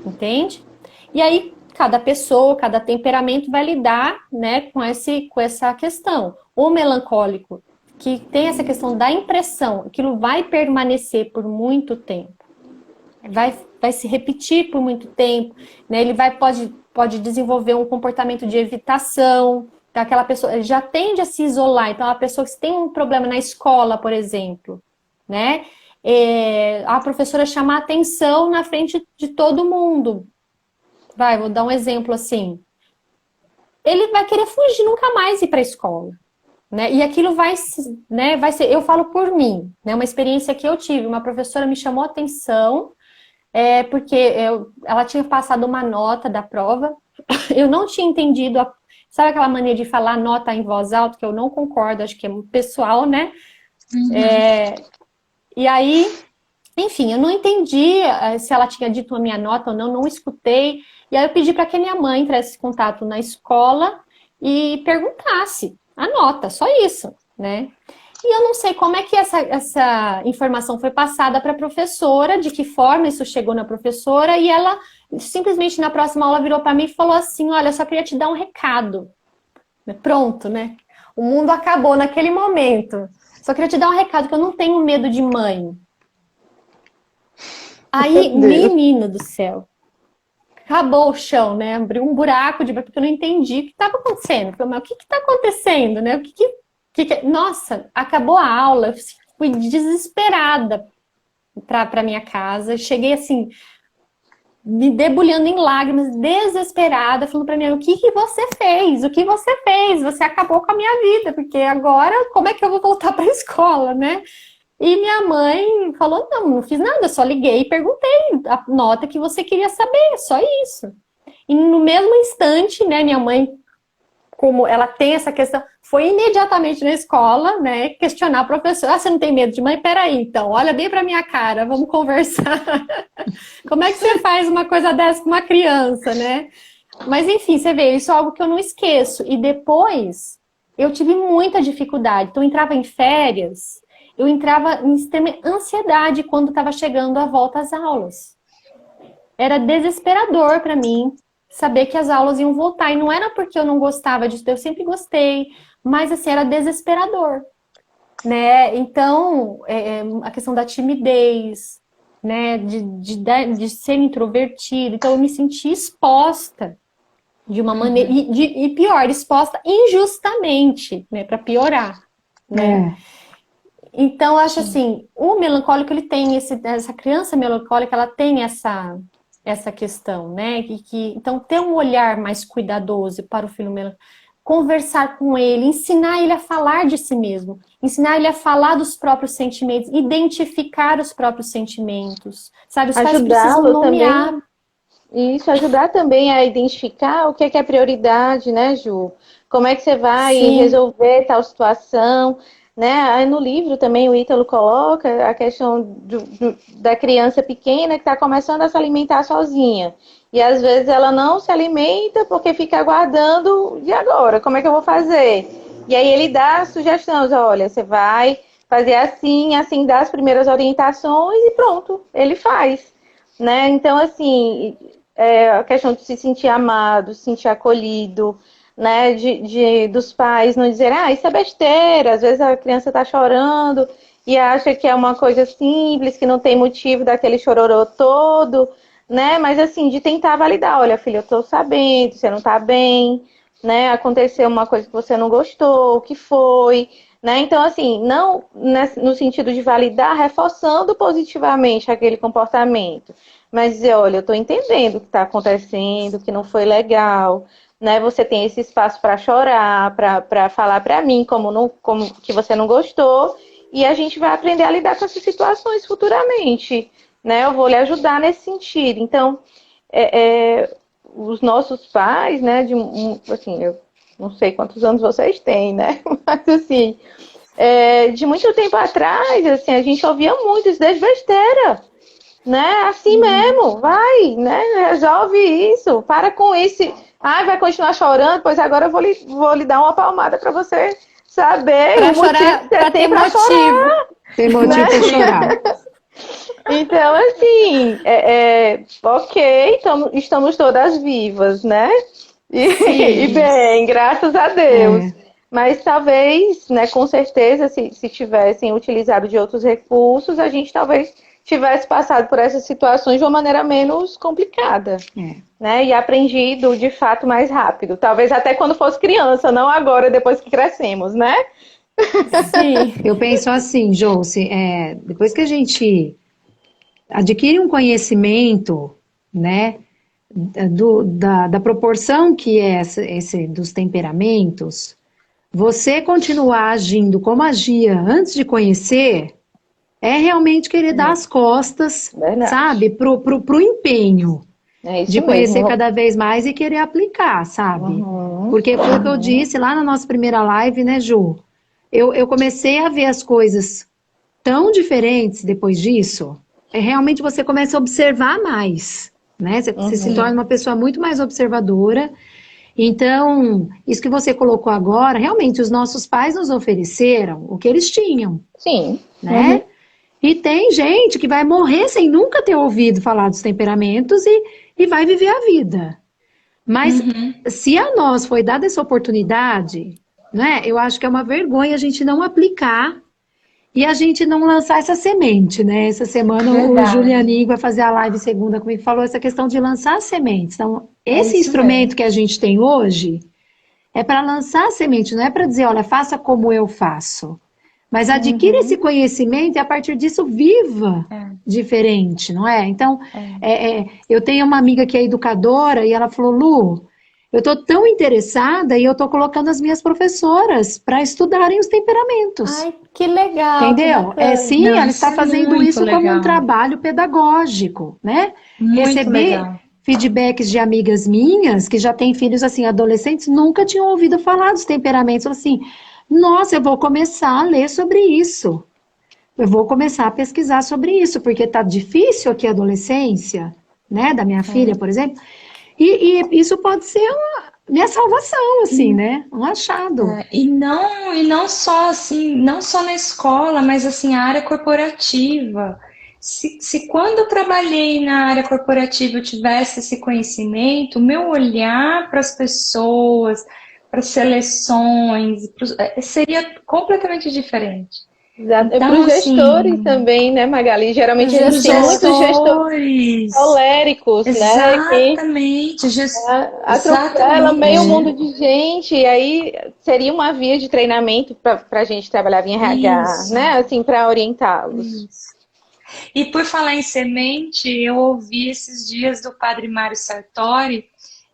Entende? E aí, cada pessoa, cada temperamento vai lidar, né, com essa questão. O melancólico, que tem essa questão da impressão, aquilo vai permanecer por muito tempo, vai se repetir por muito tempo, né? Ele pode desenvolver um comportamento de evitação, então aquela pessoa ele já tende a se isolar. Então, a pessoa que tem um problema na escola, por exemplo, né? A professora chama a atenção na frente de todo mundo. Vou dar um exemplo assim. Ele vai querer fugir, nunca mais ir para a escola. Né? E aquilo vai ser, eu falo por mim, né? Uma experiência que eu tive, uma professora me chamou a atenção, porque ela tinha passado uma nota da prova, eu não tinha entendido, sabe aquela mania de falar nota em voz alta, que eu não concordo, acho que é pessoal, né? E aí, enfim, eu não entendi se ela tinha dito a minha nota ou não escutei, e aí eu pedi para que a minha mãe entrasse em contato na escola e perguntasse a nota, só isso, né? E eu não sei como é que essa informação foi passada para a professora, de que forma isso chegou na professora, e ela simplesmente na próxima aula virou para mim e falou assim, olha, eu só queria te dar um recado. Pronto, né? O mundo acabou naquele momento. Só queria te dar um recado, que eu não tenho medo de mãe. Aí, menino do céu, acabou o chão, né? Abriu um buraco porque eu não entendi o que estava acontecendo. Falei, mas o que está acontecendo, né? Nossa, acabou a aula, eu fui desesperada para minha casa. Cheguei assim, me debulhando em lágrimas, desesperada, falando para mim, o que você fez? O que você fez? Você acabou com a minha vida, porque agora como é que eu vou voltar para a escola, né? E minha mãe falou, não fiz nada, só liguei e perguntei a nota que você queria saber, só isso. E no mesmo instante, né, minha mãe, como ela tem essa questão, foi imediatamente na escola, né, questionar a professora, você não tem medo de mãe? Peraí, então, olha bem pra minha cara, vamos conversar. Como é que você faz uma coisa dessa com uma criança, né? Mas enfim, você vê, isso é algo que eu não esqueço. E depois, eu tive muita dificuldade. Então, eu entrava em férias, eu entrava em extrema ansiedade quando estava chegando a volta às aulas. Era desesperador para mim saber que as aulas iam voltar. E não era porque eu não gostava disso, eu sempre gostei, mas assim, era desesperador. Né? Então, a questão da timidez, né? de ser introvertida. Então, eu me senti exposta de uma maneira... E pior, exposta injustamente, né? Para piorar. Né? Então, eu acho assim, o melancólico, ele tem essa criança melancólica, ela tem essa questão, né? Então, ter um olhar mais cuidadoso para o filho melancólico, conversar com ele, ensinar ele a falar de si mesmo, ensinar ele a falar dos próprios sentimentos, identificar os próprios sentimentos, sabe? Os pais precisam nomear. Também, isso, ajudar também a identificar o que é prioridade, né, Ju? Como é que você vai resolver tal situação, né? Aí no livro também o Ítalo coloca a questão da criança pequena que está começando a se alimentar sozinha. E às vezes ela não se alimenta porque fica aguardando, e agora? Como é que eu vou fazer? E aí ele dá sugestões, olha, você vai fazer assim, assim, dá as primeiras orientações e pronto, ele faz. Né? Então, assim, a questão de se sentir amado, se sentir acolhido, né, dos pais não dizerem, isso é besteira, às vezes a criança está chorando e acha que é uma coisa simples, que não tem motivo daquele chororô todo, né, mas assim, de tentar validar, olha, filho, eu estou sabendo, você não está bem, né, aconteceu uma coisa que você não gostou, o que foi, né, então assim, não no sentido de validar, reforçando positivamente aquele comportamento, mas dizer, olha, eu estou entendendo o que está acontecendo, que não foi legal, né, você tem esse espaço para chorar, para falar para mim como que você não gostou, e a gente vai aprender a lidar com essas situações futuramente, né, eu vou lhe ajudar nesse sentido. Então, os nossos pais, né, assim, eu não sei quantos anos vocês têm, né, mas assim, de muito tempo atrás, assim, a gente ouvia muito isso desde besteira, né, assim mesmo, vai, né, resolve isso, para com isso. Vai continuar chorando? Pois agora eu vou lhe dar uma palmada para você saber para chorar, para ter motivo. Tem motivo para chorar. Então, assim, ok, estamos todas vivas, né? E bem, graças a Deus. Mas talvez, né, com certeza, se tivessem utilizado de outros recursos, a gente talvez tivesse passado por essas situações de uma maneira menos complicada, né? E aprendido, de fato, mais rápido. Talvez até quando fosse criança, não agora, depois que crescemos, né? Sim. Eu penso assim, Josi, depois que a gente adquire um conhecimento, né, da proporção que é esse dos temperamentos, você continuar agindo como agia antes de conhecer, é realmente querer dar as costas, sabe, pro empenho de conhecer mesmo. cada vez mais e querer aplicar, sabe? Porque foi o que eu disse lá na nossa primeira live, né, Ju? Eu comecei a ver as coisas tão diferentes depois disso, realmente você começa a observar mais, né? Você se torna uma pessoa muito mais observadora. Então, isso que você colocou agora, realmente os nossos pais nos ofereceram o que eles tinham. Sim. Né? E tem gente que vai morrer sem nunca ter ouvido falar dos temperamentos e vai viver a vida. Mas se a nós foi dada essa oportunidade, né, eu acho que é uma vergonha a gente não aplicar e a gente não lançar essa semente, né? Essa semana o Julianinho vai fazer a live segunda comigo, falou essa questão de lançar sementes. Então, esse instrumento que a gente tem hoje é para lançar a semente, não é para dizer, olha, faça como eu faço. Mas adquira esse conhecimento e a partir disso viva diferente, não é? Então, eu tenho uma amiga que é educadora e ela falou, Lu, eu estou tão interessada e eu estou colocando as minhas professoras para estudarem os temperamentos. Ai, que legal. Entendeu? Que Ela está fazendo isso como um trabalho pedagógico, né? Receber feedbacks de amigas minhas que já têm filhos assim, adolescentes, nunca tinham ouvido falar dos temperamentos, assim, nossa, eu vou começar a ler sobre isso. Eu vou começar a pesquisar sobre isso, porque tá difícil aqui a adolescência, né, da minha filha, por exemplo. E isso pode ser minha salvação, assim, né? Um achado. E não só assim, não só na escola, mas assim, a área corporativa. Se quando eu trabalhei na área corporativa eu tivesse esse conhecimento, o meu olhar para as pessoas, para as seleções, seria completamente diferente. Exato. Então, Para os gestores também, né, Magali? Geralmente a gente tem muitos gestores coléricos, exatamente, né? Atropela meio mundo de gente, e aí seria uma via de treinamento para a gente trabalhar em RH, né? Assim, para orientá-los. E por falar em semente, eu ouvi esses dias do padre Mário Sartori,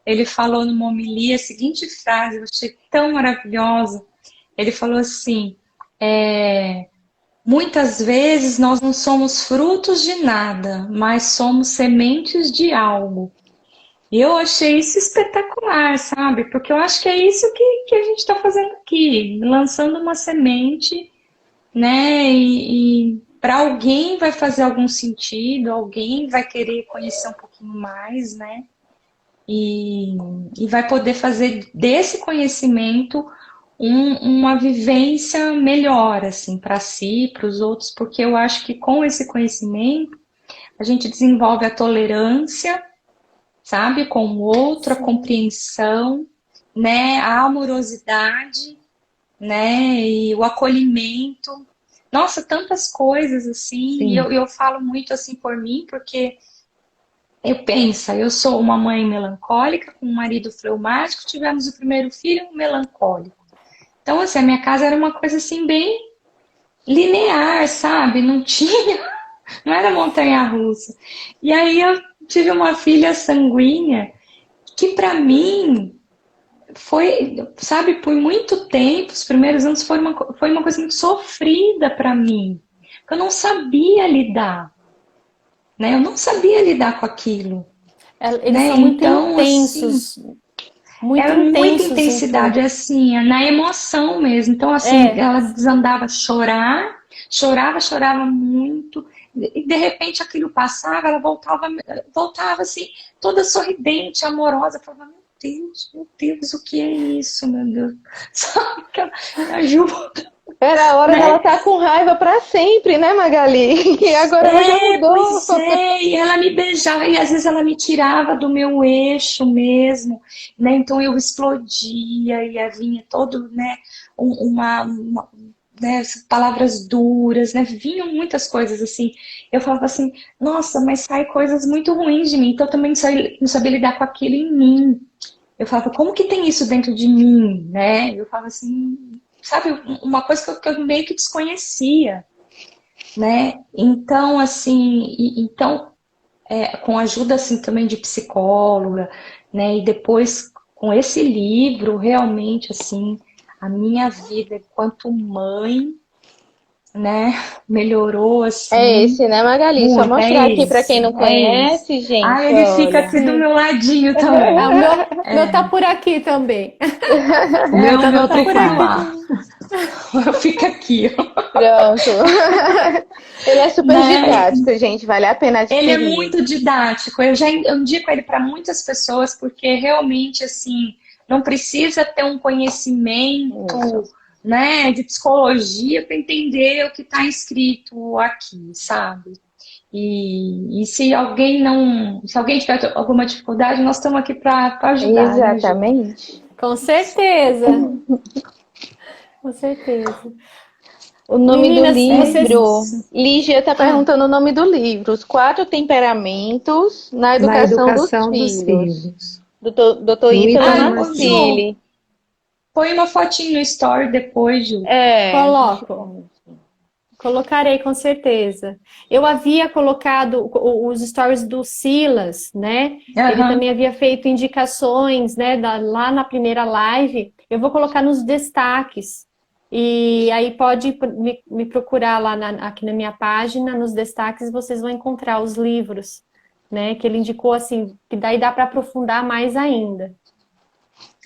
ele falou numa homilia a seguinte frase, eu achei tão maravilhosa. Ele falou assim, muitas vezes nós não somos frutos de nada, mas somos sementes de algo. E eu achei isso espetacular, sabe? Porque eu acho que é isso que a gente está fazendo aqui, lançando uma semente, né? E para alguém vai fazer algum sentido, alguém vai querer conhecer um pouquinho mais, né? E vai poder fazer desse conhecimento uma vivência melhor, assim, para si, para os outros, porque eu acho que com esse conhecimento a gente desenvolve a tolerância, sabe, com o outro, a compreensão, né, a amorosidade, né, e o acolhimento. Nossa, tantas coisas, assim, e eu falo muito, assim, por mim, porque eu sou uma mãe melancólica, com um marido fleumático, tivemos o primeiro filho melancólico. Então, assim, a minha casa era uma coisa, assim, bem linear, sabe? Não era montanha-russa. E aí eu tive uma filha sanguínea que, para mim, foi, sabe, por muito tempo, os primeiros anos foi uma coisa muito sofrida para mim. Eu não sabia lidar. Né? Eu não sabia lidar com aquilo. Eles são muito intensos. Assim, muita intensidade, assim, na emoção mesmo. Então, assim, ela desandava a chorar, chorava muito. E, de repente, aquilo passava, ela voltava assim, toda sorridente, amorosa. Eu falava, meu Deus, o que é isso, meu Deus? Sabe, me ajuda. Era a hora dela estar com raiva pra sempre, né, Magali? E agora ela já mudou. Pois é, e ela me beijava e às vezes ela me tirava do meu eixo mesmo, né? Então eu explodia e vinha todo, né, né, palavras duras, né? Vinham muitas coisas assim. Eu falava assim, nossa, mas sai coisas muito ruins de mim, então eu também não sabia lidar com aquilo em mim. Eu falava, como que tem isso dentro de mim, né? Eu falava assim, sabe, uma coisa que eu meio que desconhecia, né? Então, assim, com a ajuda, assim, também de psicóloga, né? E depois, com esse livro, realmente, assim, a minha vida enquanto mãe, né? Melhorou, assim, É esse, né, Magali? Só muito. mostrar aqui pra Esse, quem não conhece, gente. Ah, ele fica Olha. aqui do meu ladinho também. Ah, o meu tá por aqui também. O meu tá no tá outro por quarto. lá. Fica aqui. Pronto. Ele é super Né? didático, gente. Vale a pena Ele é adquirir. muito didático. Eu já indico ele para muitas pessoas, porque realmente, assim, não precisa ter um conhecimento, né, de psicologia para entender o que está escrito aqui, sabe? E se alguém tiver alguma dificuldade, nós estamos aqui para ajudar. Né, Ju? Exatamente. Com certeza. Com certeza. O nome Meninas, do livro. vocês- Lígia está perguntando o nome do livro. Os 4 temperamentos na Na educação educação dos dos filhos. filhos. Doutor Do Ítalo Ítalo Marcilli. Põe uma fotinho no story depois, Ju. Coloco. Colocarei com certeza. Eu havia colocado os stories do Silas, né? Ele Aham. também havia feito indicações, né? Lá na primeira live. Eu vou colocar nos destaques. E aí pode me procurar lá aqui na minha página, nos destaques, vocês vão encontrar os livros, né? Que ele indicou assim, que daí dá para aprofundar mais ainda.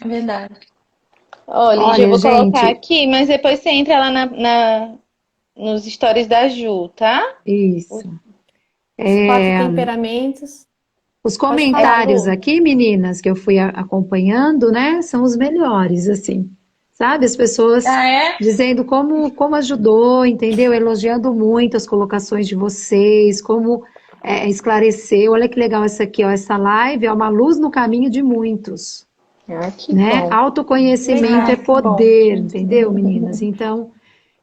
É verdade. Olha, Olha, eu vou gente. colocar aqui, mas depois você entra lá nos stories da Ju, tá? Isso. Os 4 temperamentos. Os Pode comentários falar, Lu. aqui, meninas, que eu fui acompanhando, né, são os melhores, assim. Sabe? As pessoas Ah, é? dizendo como ajudou, entendeu? Elogiando muito as colocações de vocês, como esclareceu. Olha que legal essa aqui, ó, essa live é uma luz no caminho de muitos, Ah, que né? bom. Autoconhecimento Legal, é que bom. poder, entendeu, meninas? Então,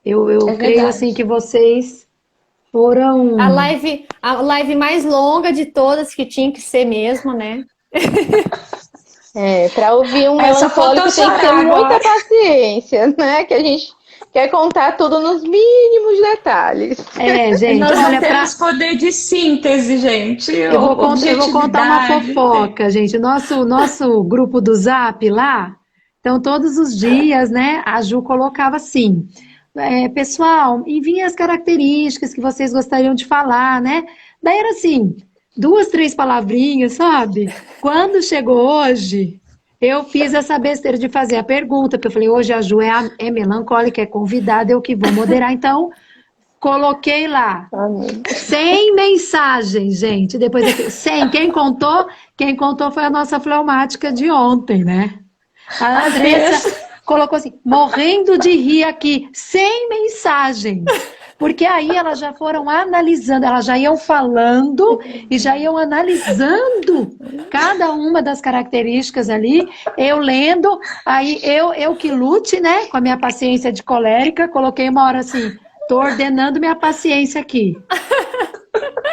eu É creio verdade. assim que vocês foram. A live mais longa de todas, que tinha que ser mesmo, né? Para ouvir um Só faltou melancólico tem que ter chorar muita agora. paciência, né? Que a gente quer contar tudo nos mínimos detalhes. Gente, Nós olha, não temos poder de síntese, gente. eu vou contar uma Objetividade. fofoca, gente. Nosso grupo do Zap lá, então todos os dias, né, a Ju colocava assim, pessoal, enviem as características que vocês gostariam de falar, né? Daí era assim, 2, 3 palavrinhas, sabe? Quando chegou hoje, eu fiz essa besteira de fazer a pergunta, porque eu falei, hoje a Ju é melancólica, é convidada, eu que vou moderar, então coloquei lá. 100 mensagens, gente. Depois aqui, 100. Quem contou foi a nossa fleumática de ontem, né? A Andressa colocou assim, morrendo de rir aqui, 100 mensagens. Porque aí elas já foram analisando, elas já iam falando e já iam analisando cada uma das características ali, eu lendo, aí eu que lute, né, com a minha paciência de colérica, coloquei uma hora assim, tô ordenando minha paciência aqui.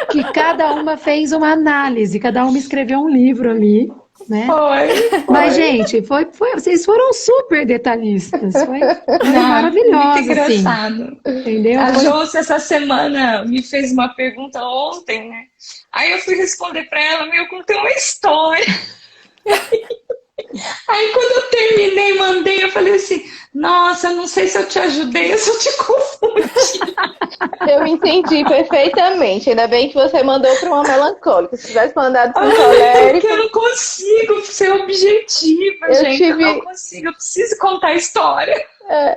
Que cada uma fez uma análise, cada uma escreveu um livro ali, né? Foi. Mas, gente, vocês foram super detalhistas. Foi maravilhoso, Muito engraçado. assim. Entendeu? A Josi, essa semana, me fez uma pergunta ontem, né? Aí eu fui responder para ela, eu contei uma história. Aí quando eu terminei, mandei, eu falei assim, nossa, não sei se eu te ajudei ou se eu te confundi. Eu entendi perfeitamente. Ainda bem que você mandou para uma melancólica. Se tivesse mandado para um colérico... Eu não consigo ser objetiva, gente. Eu não consigo, eu preciso contar a história.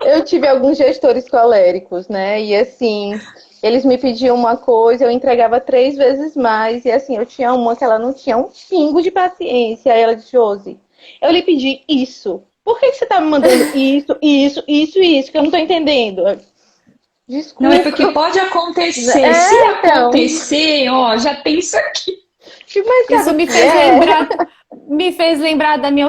Eu tive alguns gestores coléricos, né? E assim, eles me pediam uma coisa, eu entregava 3 vezes mais. E assim, eu tinha uma que ela não tinha um pingo de paciência. Aí ela disse, Josi, eu lhe pedi isso por que você tá me mandando isso, que eu não tô entendendo? Desculpa. Não, é porque pode acontecer. Se acontecer, ó, já tem isso aqui. Isso me fez lembrar do meu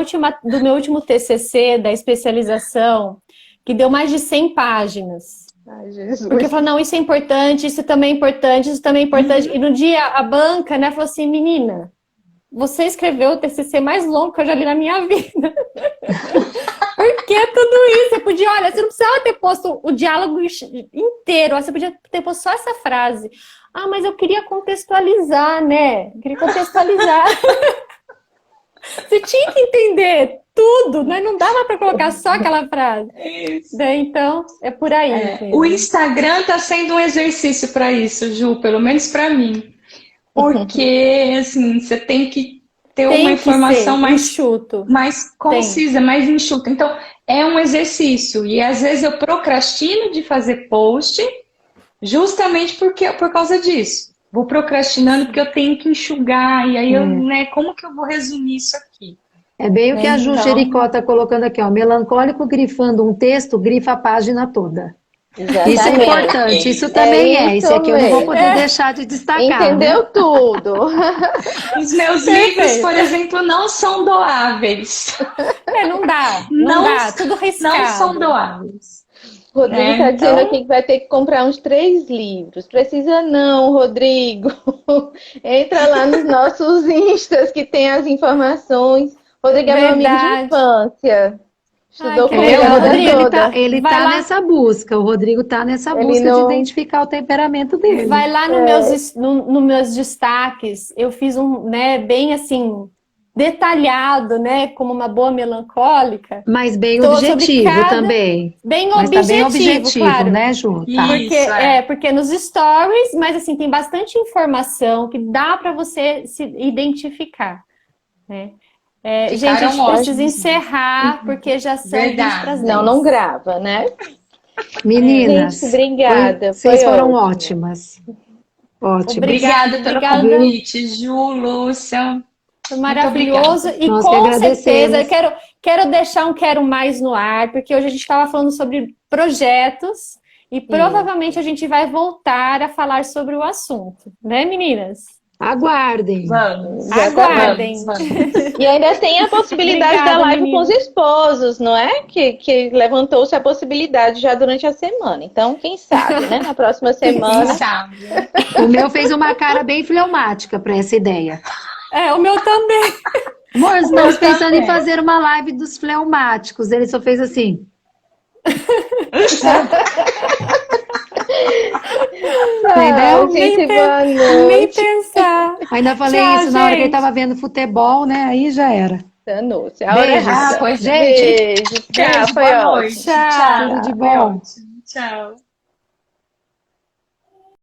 último TCC, da especialização, que deu mais de 100 páginas. Ai, Jesus. Porque eu falei, não, isso é importante, isso também é importante, isso também é importante. E no dia, a banca, né, falou assim, menina, você escreveu o TCC mais longo que eu já li na minha vida. Por que tudo isso? Você podia, olha, você não precisava ter posto o diálogo inteiro, você podia ter posto só essa frase. Ah, mas eu queria contextualizar, né? Eu queria contextualizar. Você tinha que entender tudo, né? Não dava para colocar só aquela frase. Então, é por aí. O Instagram está sendo um exercício para isso, Ju, pelo menos para mim. Porque, assim, você tem que ter uma informação mais concisa, mais enxuta. Então, é um exercício. E, às vezes, eu procrastino de fazer post justamente por causa disso. Vou procrastinando porque eu tenho que enxugar. E aí, como que eu vou resumir isso aqui? É bem o que a Ju Jericó está colocando aqui, ó. Melancólico grifando um texto, grifa a página toda. Exatamente. Isso é importante, isso também é. Isso aqui eu não vou poder deixar de destacar. Entendeu tudo. Os meus livros, por exemplo, não são doáveis. Não dá, tudo riscado. Não são doáveis. Rodrigo está dizendo aqui que vai ter que comprar uns 3 livros. Precisa não, Rodrigo. Entra lá nos nossos Instas que tem as informações. Rodrigo é meu amigo de infância. Estudou comigo a vida toda. Ele tá nessa busca. O Rodrigo tá nessa busca de identificar o temperamento dele. Vai lá nos meus destaques. Eu fiz bem assim, detalhado, né? Como uma boa melancólica. Mas bem objetivo também. Bem objetivo, claro. Né, Ju? Tá. Porque nos stories, mas assim, tem bastante informação que dá para você se identificar, né? Gente, a gente precisa encerrar, porque já são 20 para as 10. Não grava, né? Meninas, gente, obrigada. Vocês foram ótimas. Obrigada pelo convite, Ju, Lúcia. Foi maravilhoso. E nós com certeza, eu quero deixar um quero mais no ar, porque hoje a gente estava falando sobre projetos e provavelmente a gente vai voltar a falar sobre o assunto, né, meninas? Aguardem. Aguardem. Vamos. E ainda tem a possibilidade da live com os esposos, não é? Que levantou-se a possibilidade já durante a semana. Então, quem sabe, né? Na próxima semana. Quem sabe. O meu fez uma cara bem fleumática para essa ideia. O meu também. Amor, estamos pensando em fazer uma live dos fleumáticos. Ele só fez assim. Entendeu? Gente, boa noite. Nem pensar. Ainda falei isso na hora que ele tava vendo futebol, né? Aí já era. Danou-se. Beijo. Gente. Beijo. Tchau, Foi boa ótimo. noite. Tchau. Tudo de bom. Tchau.